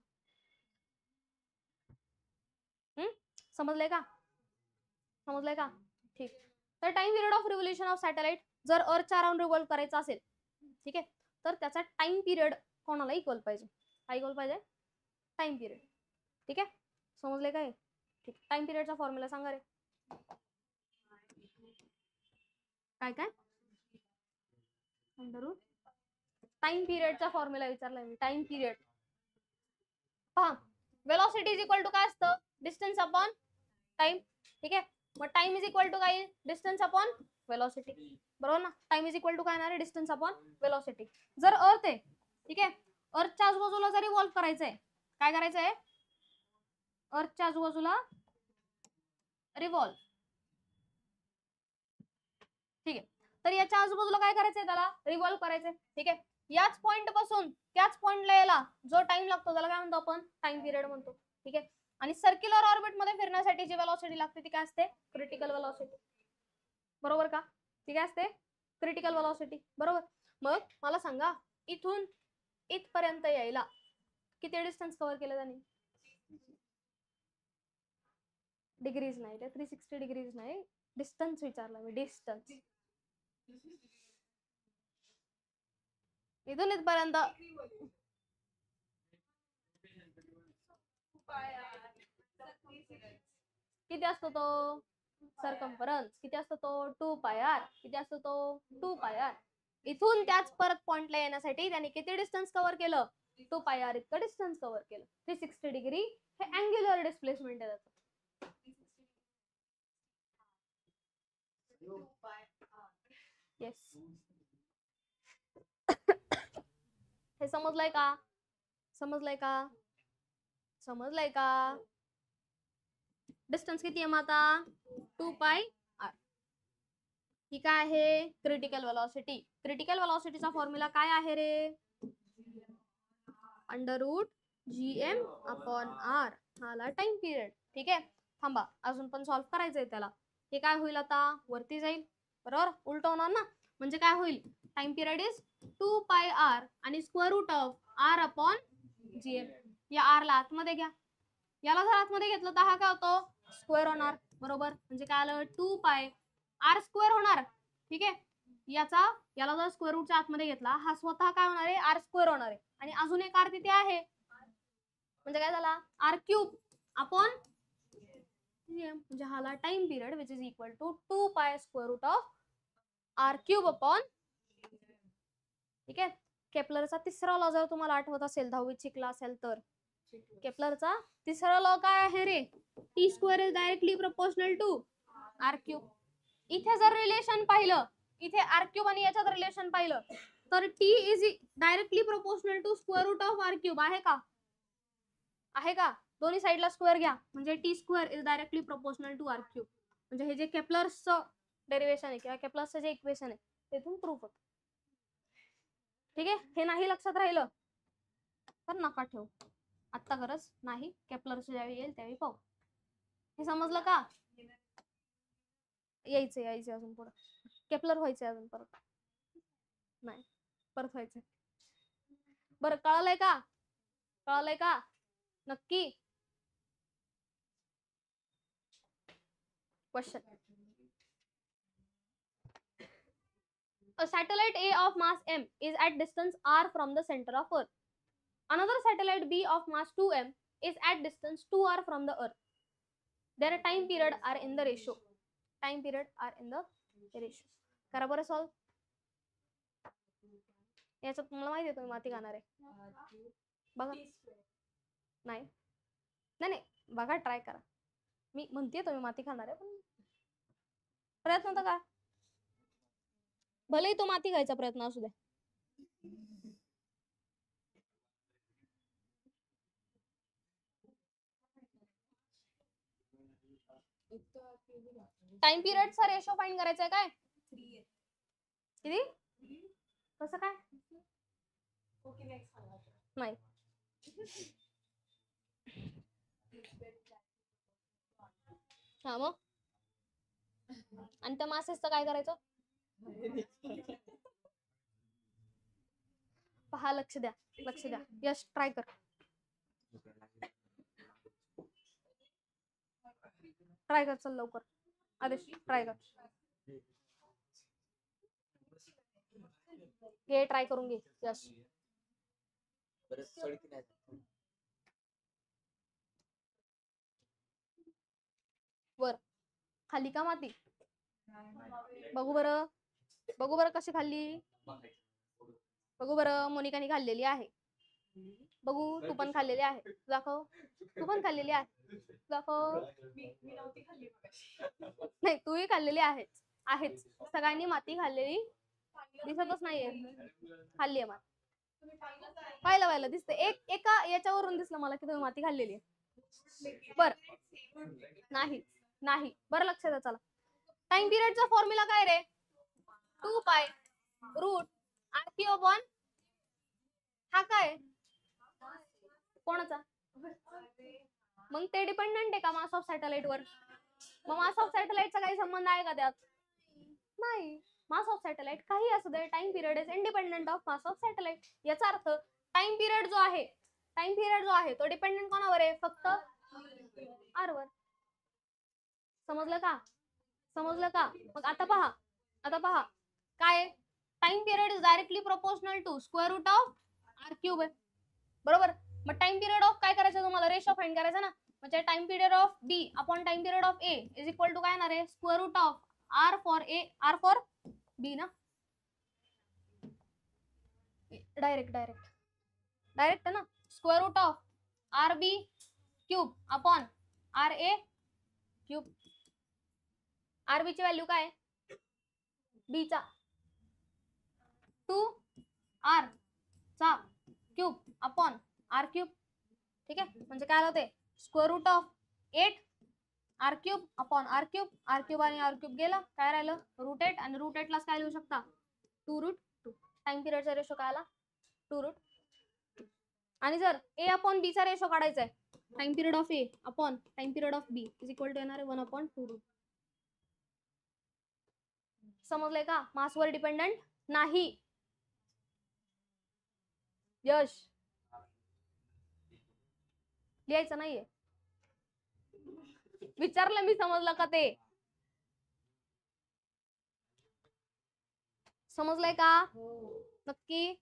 A: समजलंय का? समजलंय का? ठीक. तर time period of revolution of satellite जर अर्थच्या अराउंड रिव्हॉल्व करायचं असेल, ठीक आहे, तर त्याचा टाइम पिरियड कोणाला इक्वल पाहिजे? काय इक्वल पाहिजे? Time period. ठीक आहे, समजले काय? ठीक. टाइम पिरियडचा फॉर्म्युला सांगा रे. काय काय? टाइम पिरियडचा फॉर्म्युला विचारलाय मी. टाइम पिरियड पहा, वेलोसिटी इज इक्वल टू काय असतं? Distance upon time. ठीक आहे, मग टाइम इज इक्वल टू काय? Distance upon velocity. बरोबर ना? टाइम इज इक्वल टू काय येणार आहे? Distance upon velocity. जर अर्थ आहे, ठीक आहे, अर्थच्या आजूबाजूला जर रिव्हॉल्व करायचंय, काय करायचंय? अर्थच्या आजूबाजूला रिव्हॉल्व. ठीक आहे, तर याच्या आजूबाजूला काय करायचंय? त्याला रिव्हॉल्व करायचंय. ठीक आहे, याच पॉइंट पासून त्याच पॉइंटला यायला जो टाइम लागतो त्याला काय म्हणतो आपण? टाइम पिरियड म्हणतो. ठीक आहे, आणि सर्क्युलर ऑर्बिट मध्ये फिरण्यासाठी जी वेलोसिटी लागते ती काय असते? Critical velocity. बरोबर का? ती काय असते? Critical velocity. बरोबर. मग मला सांगा, इथून इथपर्यंत यायला किती डिस्टन्स कव्हर केलं त्याने? डिग्रीज नाही, 360 डिग्रीज नाही, डिस्टन्स विचारला मी. डिस्टन्स इथून इथपर्यंत किती असतो तो? सरकम्फरन्स किती असतो तो? 2πr. किती असतो तो? 2πr. इथून त्याच परत पॉइंटला येण्यासाठी त्याने किती डिस्टन्स कव्हर केलं? 2πr इतकं डिस्टन्स कव्हर केलं. 360 डिग्री हे अँग्युलर डिस्प्लेसमेंट आहे त्याचं. येस. हे समजलंय का? समजलंय का? समजलंय का? डिस्टन्स किती आहे मग आता? 2 पाय r. ही काय आहे? Critical velocity. क्रिटिकल वेलॉसिटीचा फॉर्म्युला काय आहे रे? √gm upon r. हाला टाइम पिरियड. ठीक आहे, थांबा अजून पण सॉल्व्ह करायचंय त्याला. हे काय होईल आता? वरती जाईल, बरोबर, उलट होणार ना. म्हणजे काय होईल? Time period is 2 pi r आणि square root of r upon gm. या r ला आतमध्ये घ्या, याला जर आतमध्ये घेतलं तर हा काय होतो? स्क्वेअर होणार, बरोबर. म्हणजे काय आलं? 2 पाय r स्क्वेअर होणार. ठीक आहे, याला जर स्क्वेअर रूटच्या आतमध्ये घेतला, हा स्वतः काय होणार आहे? r स्क्वेअर होणार आहे. आणि अजून एक r तिथे आहे, म्हणजे काय झाला? r क्यूब अपॉन म्हणजे हाला time period which is equal to 2 pi square root of r cube upon. ठीक आहे, केपलरचा तिसरा लॉ जर तुम्हाला आठवत असेल, 10वीत शिकला असेल तर, केपलरचा तिसरा लॉ काय आहे रे? T square is directly proportional to r cube. इथे जर रिलेशन पाहिलं, इथे r क्यूब आणि याच्यात रिलेशन पाहिलं, तर t is directly proportional to square root of r cube. आहे का? आहे का? दोन्ही साइडला स्क्वेअर घ्या, म्हणजे T square is directly proportional to r cube. म्हणजे हे जे केपलरचं डेरिवेशन आहे किंवा केपलरचं जे इक्वेशन आहे तेथून प्रूफ होतं. ठीक आहे, हे नाही लक्षात राहिलं तर नका ठेवू, आत्ता गरज नाही, केपलरचं ज्यावेळी येईल त्यावेळी पाहू. हे समजलं का? यायचंय अजून पुढं. केपलर व्हायचंय अजून, परत नाही, परत व्हायचंय. बरं, कळलंय का? कळलंय का नक्की? Question. A satellite A of mass m is at distance r from the center of Earth. Another satellite B of mass 2m is at distance 2r from the Earth. Their time period are in the ratio. Time period are in the ratio. करा बरं solve. याच्यात तुम्हाला माहिती आहे तुम्ही माती खाणार आहे. बघा. नाही नाही, बघा, ट्राय करा. मी म्हणते तुम्ही माती खाणार आहे, पण प्रयत्न तर का, भलेही तो माती खायचा प्रयत्न असू दे. टाइम पिरियडचा रेशो फाइंड करायचा आहे काय? किती? कसं काय? नाही, हा मग. आणि त्या मासेसचं काय करायचं? पहा, लक्ष द्या, लक्ष द्या. यश, ट्राय कर, ट्राय कर, चल लवकर. आदेश, ट्राय कर, घे, ट्राय करून घे. यश, वर खाली का माती? बघू बरं, बघू बरं कशी खाल्ली. बघू बरं, मोनिकाने खाल्लेली आहे. बघू, तू पण खाल्लेली आहे, दाखव. तू पण खाल्लेली आहे, दाखव. नाही, तूही खाल्लेली आहेच, आहेच. सगळ्यांनी माती खाल्लेली दिसतच नाहीये. खाल्ली आहे माती, पाहिलं दिसते. एका याच्यावरून दिसलं मला की तुम्ही माती खाल्लेली आहे. बर, नाही नाही, बरं लक्ष द्या. चला, टाइम पिरियडचा फॉर्म्युला काय रे? 2 पाय रूट r क्यूब अपॉन, हा काय कोणाचा? मग ते डिपेंडंट आहे का मास ऑफ सॅटेलाइट वर? मग मास ऑफ सॅटेलाइटचा काही संबंध आहे का त्यात? नाही. मास ऑफ सॅटेलाइट काही असू दे, time period is independent of mass of satellite. याचा अर्थ टाइम पिरियड जो आहे तो डिपेंडेंट कोणावर आहे? फक्त r वर. समजलं का? समजलं का? मग आता पहा काय, time period is directly proportional to square root of r cube आहे, बरोबर. मग टाइम पिरियड ऑफ काय करायचं तुम्हाला? रेशो फाइंड करायचा ना. म्हणजे time period of b upon time period of a is equal to काय येणार आहे? Square root of r for a, r for b ना. डायरेक्ट ना. Square root of r b cube upon r a cube. r b ची value काय? b चा 2r चा cube upon r cube. ठीक आहे, म्हणजे काय आलं ते square root of 8 R cube upon R cube, R cube आणि आर क्यूब गेलं, काय राहिलं रूट 8, आणि रूट 8 ला काय लिहू शकता 2√2. टाइम पिरियडचा रेशो काय आला 2√2. आणि जर ए अपॉन बी चा रेशो काढायचा आहे, time period of A upon time period of B is equal to येणार आहे 1/2√. समजलंय का? मासवर डिपेंडंट नाही. यश लिहायचं नाहीये, विचारलं मी, समजलं का ते? समजलंय का? नक्की?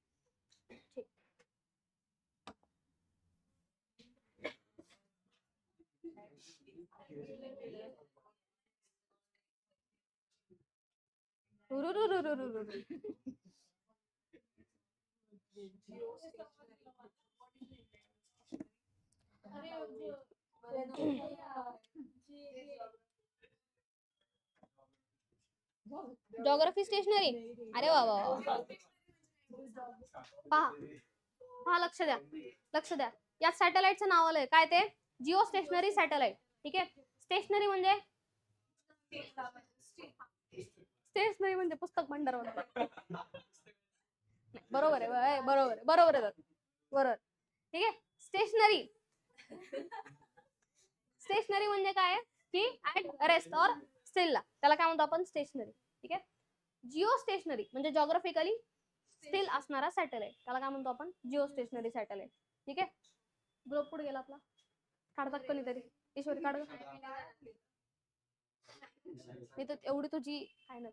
A: जॉग्राफी स्टेशनरी, अरे वा वा वा, पहा पहा, लक्ष द्या, लक्ष द्या. या सॅटेलाइटचं नाव आलंय काय ते जिओ स्टेशनरी सॅटेलाइट. ठीक आहे, स्टेशनरी म्हणजे स्टेशनरी म्हणजे पुस्तक भंडार. बरोबर आहे, बरोबर आहे, बरोबर आहे, बरोबर. ठीक आहे, स्टेशनरी, स्टेशनरी म्हणजे काय की ऍट रेस्ट और स्टिलला, त्याला काय म्हणतो आपण स्टेशनरी. ठीक आहे, जिओ स्टेशनरी म्हणजे जॉग्राफिकली स्टिल असणारा सॅटेलाइट, त्याला काय म्हणतो आपण जिओ स्टेशनरी सॅटेलाइट. ठीक आहे, ग्लोब पुढे गेला आपला, काढतात कोणीतरी, ईश्वरी काढ. मी तर एवढी तुझी काय ना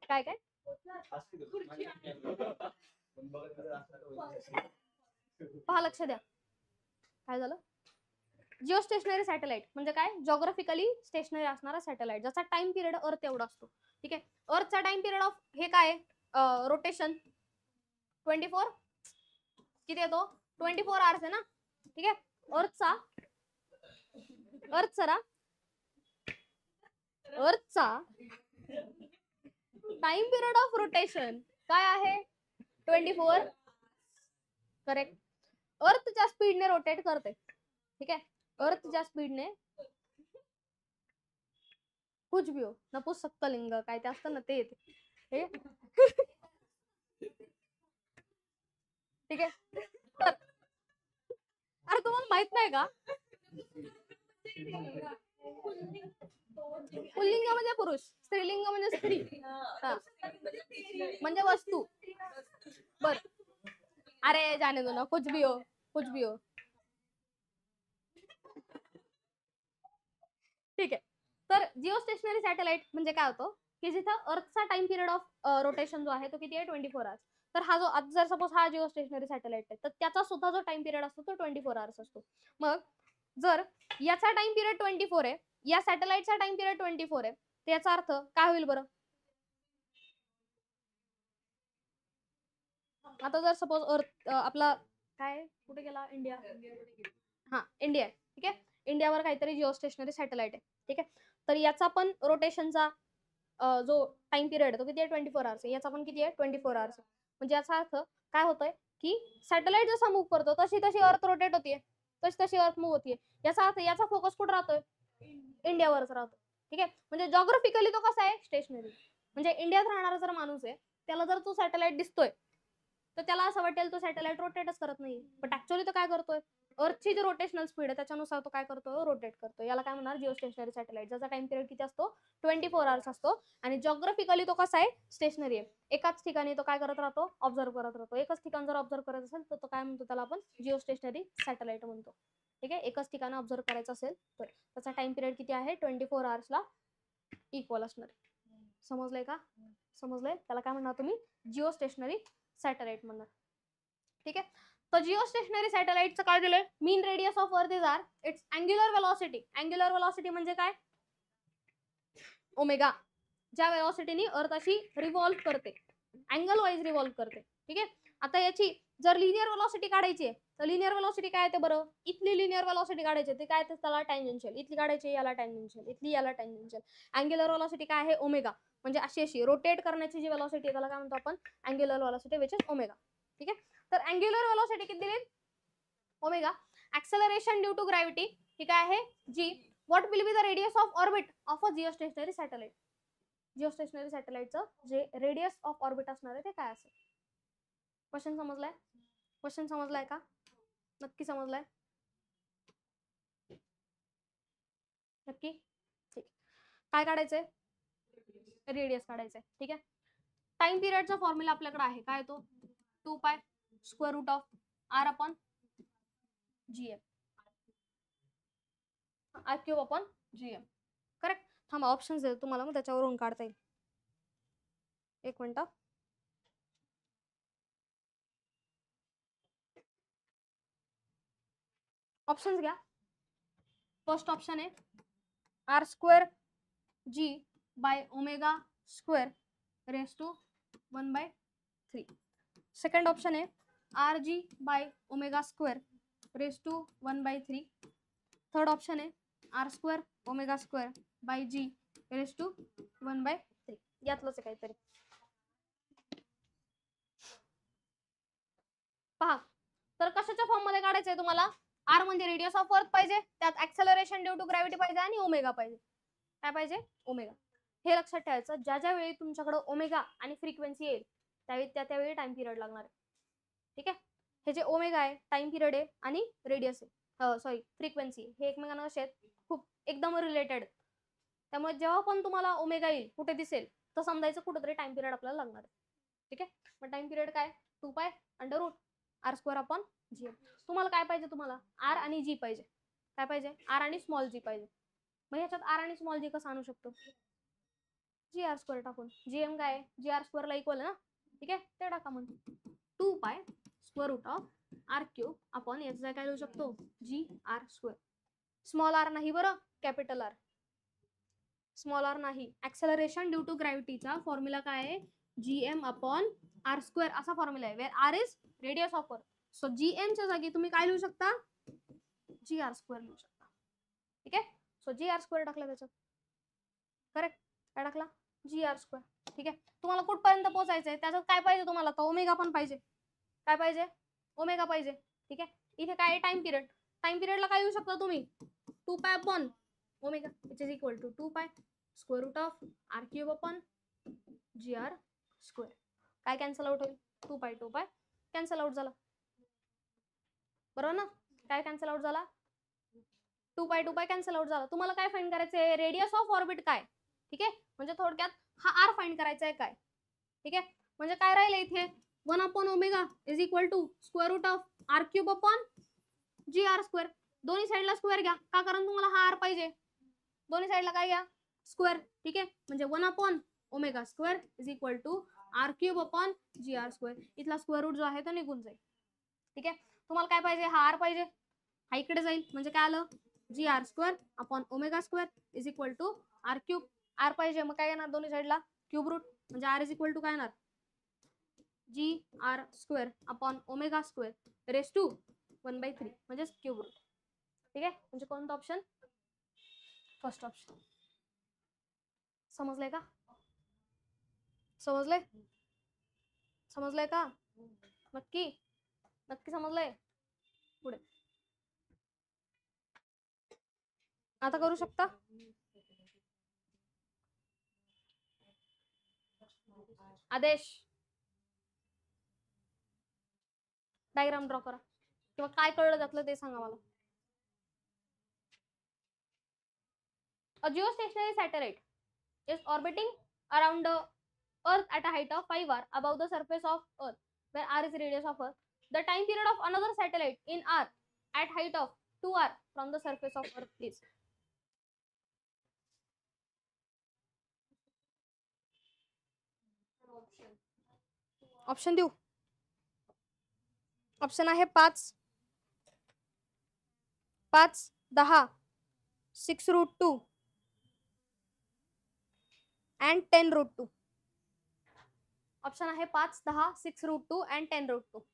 A: काय काय पहा, लक्ष द्या. काय झालं? जिओ स्टेशनरी सॅटेलाइट म्हणजे काय जॉग्राफिकली स्टेशनरी असणारा सॅटेलाइट, ज्याचा टाइम पिरियड अर्थ एवढा असतो. ठीक आहे, अर्थचा टाइम पिरियड ऑफ हे काय रोटेशन 24, किती येतो 24 आवर्स आहे ना. ठीक आहे, अर्थचा टाइम पिरियड ऑफ रोटेशन काय आहे 24. करेक्ट. अर्थच्या स्पीडने रोटेट करते. ठीक आहे, अर्थच्या स्पीडने कुछ भी हो, नपुंसकलिंग काय ते असतं ना ते येते. ठीक आहे, अरे तुम्हाला माहित नाही का पुल्लिंग म्हणजे पुरुष, स्त्रीलिंग म्हणजे स्त्री, म्हणजे वस्तू. बर, अरे जाने दो ना, कुछ भी हो, कुछ भी हो. ठीक आहे, तर जिओ स्टेशनरी सॅटेलाइट म्हणजे काय होतं की जिथं अर्थचा टाइम पिरियड ऑफ रोटेशन जो आहे तो किती आहे 24 आवर्स. तर हा जो आज जर सपोज हा जिओ स्टेशनरी सॅटेलाइट आहे तर त्याचा सुद्धा जो टाइम पिरियड असतो तो 24 आवर्स असतो. मग जर याचा टाइम पिरियड 24 आहे, या सॅटेलाइटचा टाइम पिरियड 24 आहे, त्याचा अर्थ काय होईल बरं? आता जर सपोज अर्थ आपला काय कुठे गेला इंडिया, हा इंडिया. ठीक आहे, इंडियावर काहीतरी जिओ स्टेशनरी सॅटेलाइट आहे. ठीक आहे, तर याचा पण रोटेशनचा जो टाइम पिरियड आहे तो किती आहे 24 आवर्स आहे, याचा पण किती आहे 24 आवर्स. म्हणजे याचा अर्थ काय होतोय की सॅटेलाइट जसा मूव्ह करतो तशी तशी अर्थ रोटेट होतीये, तशी तशी अर्थ मूव्ह होतीये. याचा अर्थ याचा फोकस कुठे राहतोय इंडियावरच राहतो. ठीक आहे, म्हणजे जॉग्राफिकली तो कसा आहे स्टेशनरी. म्हणजे इंडियात राहणारा जर माणूस आहे त्याला जर तो सॅटेलाइट दिसतोय तर त्याला असं वाटेल तो सॅटेलाइट रोटेटच करत नाही, बट ऍक्च्युअली तो काय करतोय अर्थची जी रोटेशनल स्पीड आहे त्याच्यानुसार तो काय करतो रोटेट करतो. याला काय म्हणणार जिओ स्टेशनरी सॅटेलाइट, ज्याचा टाइम पिरियड किती असतो 24 आवर्स असतो. आणि जॉग्राफिकली तो कसा आहे स्टेशनरी आहे, एकाच ठिकाणी तो काय करत राहतो ऑब्झर्व करत राहतो. एकच ठिकाण जर ऑब्झर्व करत असेल तर तो काय म्हणतो त्याला आपण जिओ स्टेशनरी सॅटेलाइट म्हणतो. ठीक आहे, एकच ठिकाण ऑब्झर्व करायचं असेल तर त्याचा टाइम पिरियड किती आहे 24 आवर्सला इक्वल असणार. समजलंय का? समजलंय, त्याला काय म्हणणार तुम्ही जिओ स्टेशनरी सॅटेलाइट म्हणणार. ठीक आहे, तर जिओ स्टेशनरी सॅटेलाइटचं काय दिलंय mean radius of earth is R its angular velocity. Angular velocity म्हणजे काय ओमेगा, ज्या वेलॉसिटीने अर्थ अशी रिव्हॉल्व करते, अँगल वाईज रिव्हॉल्व करते. ठीक आहे, आता याची जर लिनियर वेलॉसिटी काढायची आहे तर लिनियर वेलॉसिटी काय ते बरं, इथली लिनियर वेलॉसिटी काढायची ते काय, त्याला टँजेन्शियल, इथली काढायची याला टँजेन्शियल, इथली याला टँजेन्शियल. अँग्युलर वेलॉसिटी काय आहे, ओमेगा, म्हणजे अशी रोटेट करण्याची जी वेलॉसिटी आहे त्याला काय म्हणतो आपण, angular velocity which is omega. ठीक आहे. तर अँग्युलर वेलॉसिटी किती दिली, omega. Acceleration due to gravity ही काय आहे, G. What will be the radius of orbit of a geostationary satellite. Geostationary सॅटेलाइटचं जे रेडियस ऑफ ऑर्बिट असणार आहे ते काय असेल. क्वेश्चन समजलाय, क्वेश्चन समजलाय का, नक्की समजलाय, नक्की. ठीक, काय काढायचंय, रेडियस काढायचंय. ठीक आहे. टाइम पिरियडचा फॉर्म्युला आपल्याकडे आहे, काय तो 2 pi square root of R upon GM, R cube upon GM. Correct. थांबा ऑप्शन्स देतो तुम्हाला, मग त्याच्यावरून काढता येईल. एक मिनिट. ऑप्शन्स घ्या. फर्स्ट ऑप्शन आहे R square G by omega square raise to 1/3. Second option आहे R G by omega square raise to 1/3. Third option आहे R square omega square by G raise to 1/3. यातलंच काहीतरी पहा. तर कशाच्या form मध्ये काढायचंय तुम्हाला, आर म्हणजे रेडियस ऑफ अर्थ पाहिजे, त्यात ऍक्सेलरेशन ड्यू टू ग्रॅव्हिटी पाहिजे आणि ओमेगा पाहिजे. काय पाहिजे, ओमेगा. हे लक्षात ठेवायचं, ज्या ज्या वेळी तुमच्याकडे ओमेगा आणि फ्रिक्वेन्सी येईल त्यावेळी त्यावेळी टाइम पिरियड लागणार आहे. ठीक आहे. हे जे ओमेगा आहे टाइम पिरियड आहे आणि रेडियस आहे, सॉरी फ्रिक्वेन्सी, हे एकमेकांना असे आहेत, खूप एकदम रिलेटेड. त्यामुळे जेव्हा पण तुम्हाला ओमेगा येईल कुठे दिसेल तर समजायचं कुठेतरी टाइम पिरियड आपल्याला लागणार आहे. ठीक आहे. मग टाइम पिरियड काय, 2 pi under root R square upon G. तुम्हाला काय पाहिजे, तुम्हाला आर आणि जी पाहिजे. काय पाहिजे, आर आणि स्मॉल जी पाहिजे. मग ह्याच्यात आर आणि स्मॉल जी कसं आणू शकतो, जी आर स्क्वेअर टाकून. जीएम काय, जी आर स्क्वेअरला इक्वल आहे ना. ठीक आहे, ते टाका. मग 2 pi square root of R cube upon याचा काय लिहू शकतो, G R square. Small R नाही बरं, कॅपिटल आर. स्मॉल आर नाही. ऍक्सेलरेशन ड्यू टू ग्रॅव्हिटीचा फॉर्म्युला काय आहे, जीएम अपॉन आर स्क्वेअर असा फॉर्म्युला आहे, where R is radius of earth. So GM च्या जागी तुम्ही काय लिहू शकता, जी आर स्क्वेअर लिहू शकता. ठीक आहे. सो जी आर स्क्वेअर टाकला त्याच्यात. करेक्ट. काय टाकला, जी आर स्क्वेअर. ठीक आहे. तुम्हाला कुठपर्यंत पोहोचायचंय, त्याच्यात काय पाहिजे तुम्हाला, तर ओमेगा पण पाहिजे. काय पाहिजे, ओमेगा पाहिजे. ठीक आहे. इथे काय टाइम पिरियड, टाइम पिरियडला काय लिहू शकता तुम्ही, 2 pi upon omega which is equal to 2 pi square root of R cube upon G R square. काय कॅन्सल आउट होईल, 2 पाय कॅन्सल आउट झाला, बरोबर ना. काय कॅन्सल आउट झाला, 2 पाय कॅन्सल आउट झाला. तुम्हाला काय फाइंड करायचंय, रेडियस ऑफ ऑर्बिट काय. ठीक आहे. म्हणजे थोडक्यात हा आर फाइंड करायचा आहे काय. ठीक आहे. म्हणजे काय राहिलं इथे, 1 upon omega is equal to square root of R cube upon G R square. दोन्ही साईडला स्क्वेअर घ्या, का, कारण तुम्हाला हा आर पाहिजे. दोन्ही साईडला काय घ्या, स्क्वेअर. ठीक आहे. म्हणजे 1 upon omega square is equal to R cube upon G R square. इथला स्क्वेअर रूट जो आहे तो निघून जाईल. ठीक आहे. तुम्हाला काय पाहिजे, हा आर पाहिजे, हा इकडे जाईल, म्हणजे काय आलं, G R square upon omega square is equal to R cube. R पाहिजे, मग काय येणार दोन्ही साईडला क्यूब रूट, म्हणजे आर इज इक्वल टू काय येणार, G R square upon omega square raise to 1/3 म्हणजे क्यूब रूट. ठीक आहे. म्हणजे कोणतं ऑप्शन, फर्स्ट ऑप्शन. समजलंय का, समजलंय, समजलंय का, नक्की, नक्की समजलंय. पुढे आता करू शकता. आदेश डायग्राम ड्रॉ करा, किंवा काय कळलं त्यातलं ते सांगा मला. A geostationary satellite is orbiting around the Earth at a height of 5 r above the surface of Earth, where r is the radius of Earth. The time period of another satellite in r at height of 2 r from the surface of Earth is. Option देऊ, option आहे 5, 10, 6√2 and 10√2. Option आहे 5, 10, 6√2 and 10√2.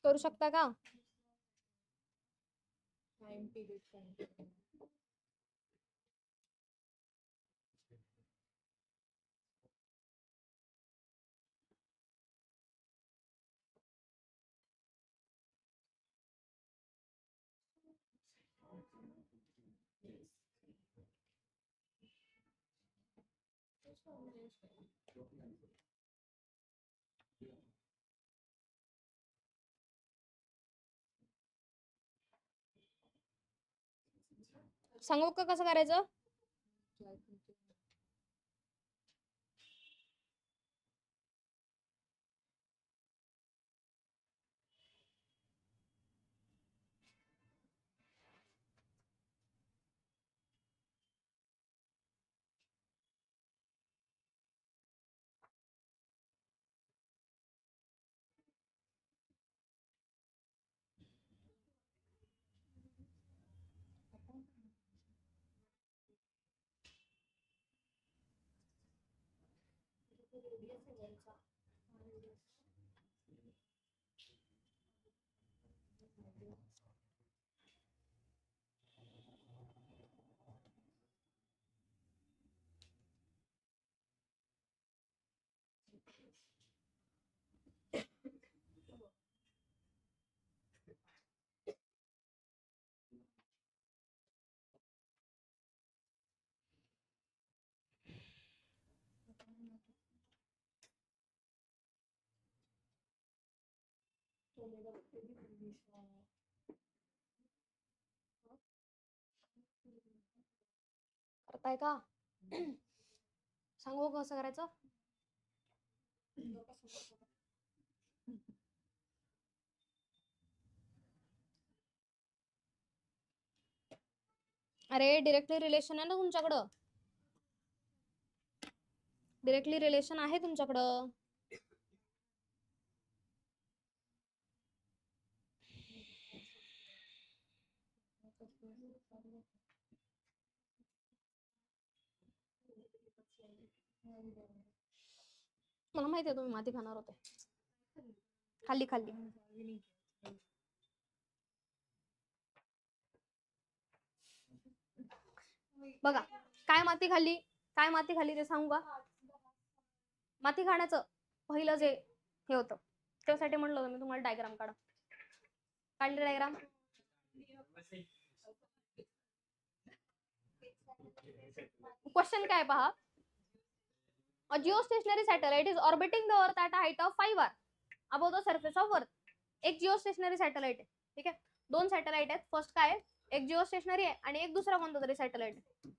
A: करू शकता का? सांगू का कसं करायचं? करताय का? सांगू कसं करायचं? अरे डिरेक्टली रिलेशन आहे ना तुमच्याकडं, डिरेक्टली रिलेशन आहे तुमच्याकडं. मला माहिती आहे तुम्ही माती खाणार होते. खाल्ली खाल्ली. बघा काय माती खाल्ली, काय माती खाल्ली ते सांगू का? माती खाण्याचं पहिलं जे हे होतं त्यासाठी म्हटलं होतं मी तुम्हाला डायग्राम काढा. काढली डायग्राम? क्वेश्चन काय पहा, a geostationary satellite is orbiting the earth at a height of 5 r above the surface of earth. एक जिओस्टेशनरी सॅटेलाइट आहे, ठीक आहे. दोन सॅटेलाइट आहेत. फर्स्ट काय आहे, एक जिओस्टेशनरी आहे आणि एक दुसरा कोणता तरी सॅटेलाइट आहे,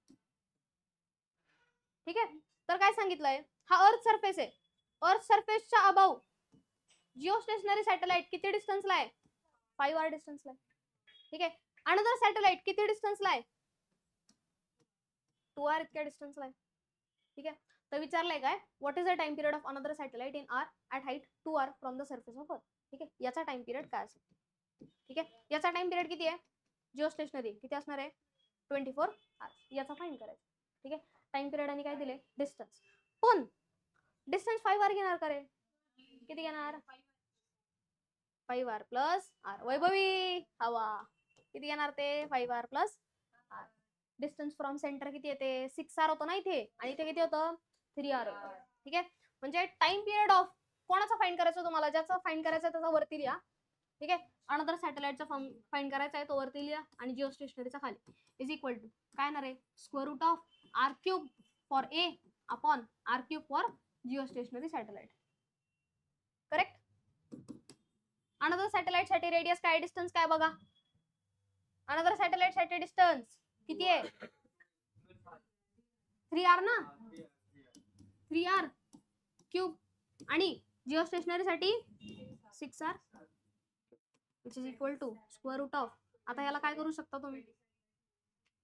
A: ठीक आहे. तर काय सांगितलंय, हा अर्थ सरफेस आहे. अर्थ सरफेसच्या अबाव जिओस्टेशनरी सॅटेलाइट किती डिस्टन्सला आहे? 5 r डिस्टन्सला आहे, ठीक आहे. अनदर सॅटेलाइट किती डिस्टन्सला आहे? 2 r इतक्या डिस्टन्सला आहे, ठीक आहे. तर विचारलंय काय, what is the time period of another satellite in R at height 2 r from the surface of earth, ठीक आहे. याचा टाइम पिरियड काय असेल, ठीक आहे. याचा टाइम पिरियड किती आहे? जिओस्टेशनरी किती असणार आहे? 24 hours. याचा फाइंड करायचं, ठीक आहे. टाइम पिरियड आणि काय दिले? डिस्टन्स. पण डिस्टन्स 5 r घेणार का रे? किती घेणार? 5 r प्लस r. वैभवी हवा किती घेणार ते? 5 r plus r. Distance from centre किती येते? 6 r होतं ना इथे, आणि इथे किती होतं? 3 r होतं, ठीक आहे. म्हणजे टाइम पिरियड ऑफ कोणाचा फाइंड करायचं तुम्हाला? ज्याचा फाइंड करायचा त्याचा वरती लिहा, ठीक आहे. अनदर सॅटेलाइटचा फाइंड करायचा आहे तो वरती लिहा आणि जिओस्टेशनरीचा खाली. इज इक्वल टू काय ना रे, square root of r³ for A upon r³ for geostationary satellite. Correct. Another satellite साठी रेडियस काय, डिस्टन्स काय बघा. अनदर सॅटेलाइट साठी डिस्टन्स किती आहे? 3 r ना, 3 r³ आणि जिओस्टेशनरी साठी 6r which is equal to square root of, आता याला काय करू शकता तुम्ही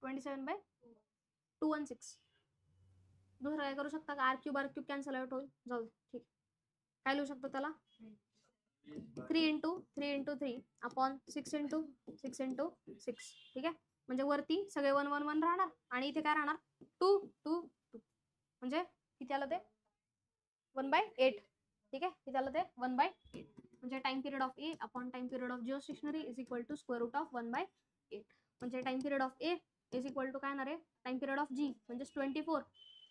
A: 27/216, दुसरं काय करू शकता का, r³ कॅन्सल आउट होईल, जाऊ ठीक, काय लिहू शकतो त्याला 3 × 3 × 3 अपॉन 6 × 6 × 6, ठीक आहे, म्हणजे वरती सगळे 1 1 1 राहणार आणि इथे काय राहणार 2 2 2, म्हणजे किती आलं ते 1/8, ठीक आहे, किती आलं ते 1/8, म्हणजे time period of A upon time period of geostationary is equal to square root of 1/8, म्हणजे time period of A is equal to काय येणार आहे टाइम पिरियड ऑफ जी म्हणजे 24,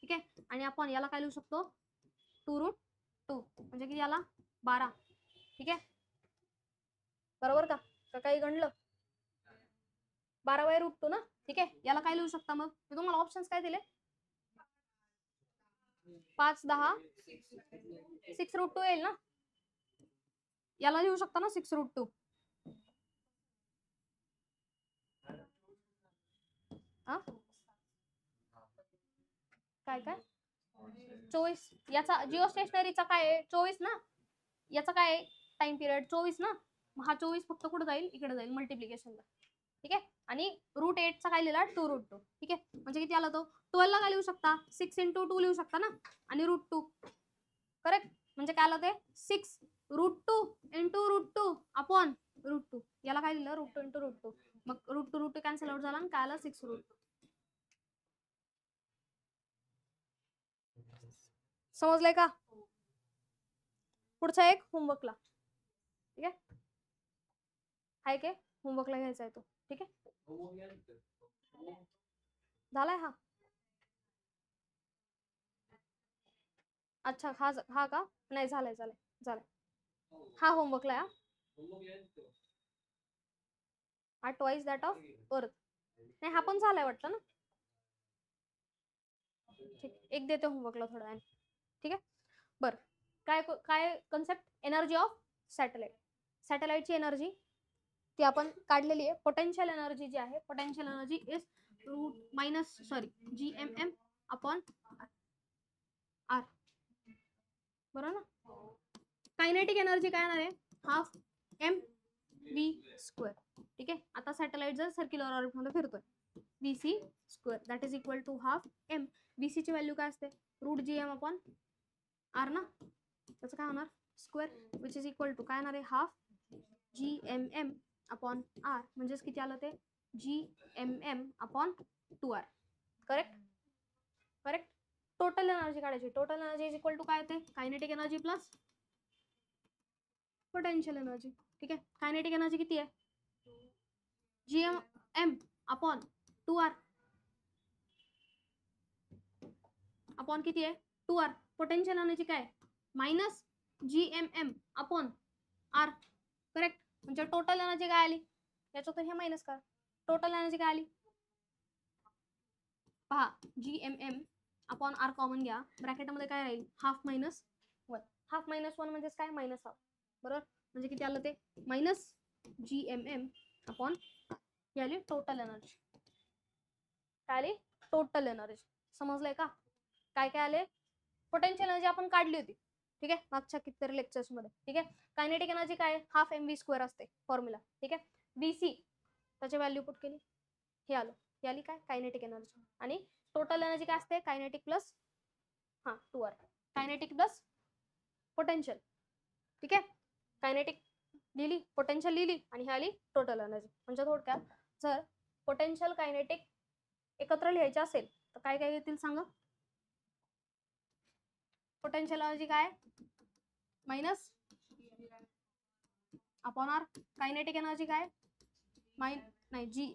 A: ठीक आहे, आणि आपण याला काय लिहू शकतो 2√2, म्हणजे किती आला 12, ठीक आहे, बरोबर का काही गणलं 12/√2 ना, ठीक आहे, याला काय लिहू शकता मग मी तुम्हाला ऑप्शन्स काय दिले 5 10 6√2 येईल ना, याला लिहू शकता ना 6√2, काय काय 24, याचा जिओ स्टेशनरीचा काय आहे 24 ना, याचा काय आहे टाइम पिरियड 24 ना, मग हा 24 फक्त कुठे जाईल इकडे जाईल मल्टिप्लिकेशनला, ठीक आहे, आणि √8चा काय लिहिला 2√2, ठीक आहे, म्हणजे किती आला तो 12 ला काय लिहू शकता 6 × 2 लिहू शकता ना, आणि √2 करेक्ट, म्हणजे काय आलं ते 6√2 × √2 अपॉन √2, याला काय लिहिलं √2 × √2, मग √2 कॅन्सल आउट झाला आणि काय आलं 6√2, समजलंय का, पुढचा एक होमवर्कला, ठीक आहे, हाय के होमवर्कला घ्यायचा आहे तो, ठीक आहे, झालाय हा, अच्छा हा का नाही, झालाय झालाय झालाय, हा होमवर्कला आहे, हा ट्वाइस दॅट ऑफ अर्थ, नाही हा पण झालाय वाटतं ना, ठीक, एक देते होमवर्कला थोडा वेळ, ठीक आहे, बर काय काय कन्सेप्ट एनर्जी ऑफ सॅटेलाइट, सॅटेलाइटची एनर्जी ती आपण काढलेली आहे, पोटेन्शियल एनर्जी जी आहे potential energy is GMM upon R, बरोबर ना, कायनेटिक एनर्जी काय येणार आहे हाफ mv², ठीक आहे, आता सॅटेलाइट जर सर्क्युलर ऑर्बिट मध्ये फिरतोय vc² that is equal to half m, vc ची व्हॅल्यू काय असते √gm अपॉन r ना, त्याचं काय होणार square which is equal to काय येणार आहे हाफ GMM अपॉन r, म्हणजेच किती आलं ते GMM upon 2r, correct correct, total energy काढायची, total energy is equal to काय येते kinetic energy plus potential energy, ठीक आहे, कायनेटिक एनर्जी किती आहे GMM अपॉन 2r अपॉन किती आहे 2r, पोटेन्शियल एनर्जी काय minus GMM upon r, correct, म्हणजे टोटल एनर्जी काय आली, याच्यातून हे मायनस करा, टोटल एनर्जी काय आली पहा GMM अपॉन r कॉमन घ्या, ब्रॅकेटमध्ये काय राहील हाफ -1, हाफ -1 म्हणजे काय मायनस हाफ, बरोबर, म्हणजे किती आलं ते मायनस GMM अपॉन ही आली टोटल एनर्जी, काय आली टोटल एनर्जी, समजलंय का, काय काय आले पोटेन्शियल एनर्जी आपण काढली होती, ठीक आहे, मागच्या कितीतरी लेक्चर्स मध्ये, ठीक आहे, कायनेटिक एनर्जी काय हाफ mv² असते फॉर्म्युला, ठीक आहे, vc त्याची व्हॅल्यू पुट केली, हे आलं, ही आली काय कायनेटिक एनर्जी, आणि टोटल एनर्जी काय असते kinetic plus 2r, kinetic plus potential, ठीक आहे, कायनेटिक लिहिली पोटेन्शियल लिहिली आणि ही आली टोटल एनर्जी, म्हणजे थोडक्यात जर पोटेन्शियल कायनेटिक एकत्र लिहायचे असेल तर काय काय येतील सांगा, पोटेन्शियल एनर्जी काय minus upon r, kinetic energy काय नाही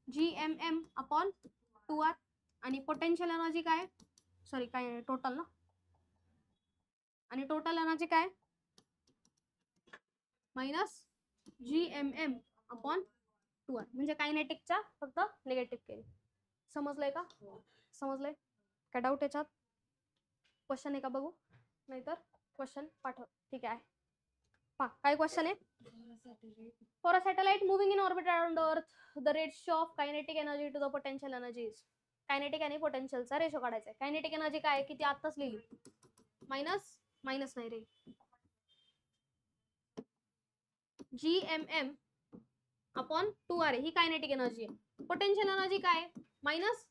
A: GMM अपॉन 2r, आणि पोटेन्शियल एनर्जी काय सॉरी काय टोटल ना, आणि टोटल एनर्जी काय मायनस GMM अपॉन 2r, म्हणजे कायनेटिकच्या फक्त निगेटिव्ह केली, समजलंय का, समजलंय, काय डाऊट याच्यात, क्वेश्चन आहे का बघू, नाहीतर क्वेश्चन पाठव, ठीक आहे, पहा काय क्वेश्चन आहे, for a satellite moving in orbit around earth the ratio of kinetic energy to the potential energy is, kinetic आणि पोटेन्शियलचा रेशो काढायचा आहे, कायनेटिक एनर्जी काय किती आत्ताच लिहिली मायनस नाही रे GMM अपॉन 2R ही कायनेटिक एनर्जी आहे. पोटेन्शियल एनर्जी काय मायनस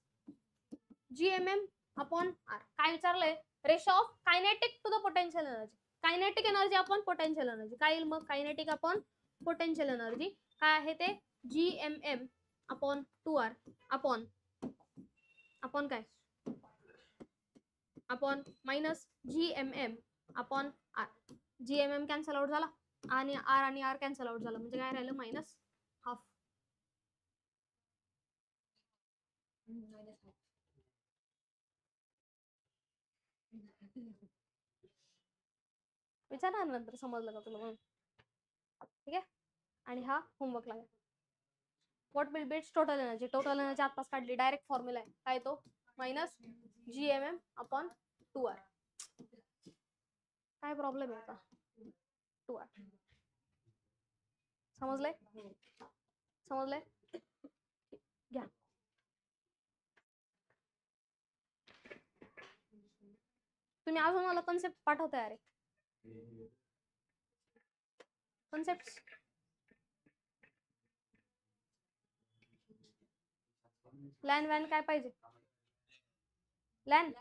A: GMM अपॉन R. काय विचारलंय ratio of kinetic to the potential energy. Kinetic energy upon potential energy काय येईल मग कायनेटिक अपॉन पोटेन्शियल एनर्जी काय आहे ते GMM upon 2R upon upon काय upon minus GMM upon R. GMM cancel out झाला आणि R कॅन्सल आउट झाला म्हणजे काय राहिलं मायनस हाफ. विचारणार नंतर समजलं का तुला म्हणून ठीक आहे. आणि हा होमवर्क लागेल. What will B total energy. Total energy आताच काढली डायरेक्ट फॉर्म्युला आहे काय तो मायनस GMM अपॉन 2R. काय प्रॉब्लेम आहे आता 2R समजलंय समजलंय घ्या. तुम्ही अजून मला कन्सेप्ट पाठवताय अरे कन्सेप्ट लॅन वॅन काय पाहिजे लॅन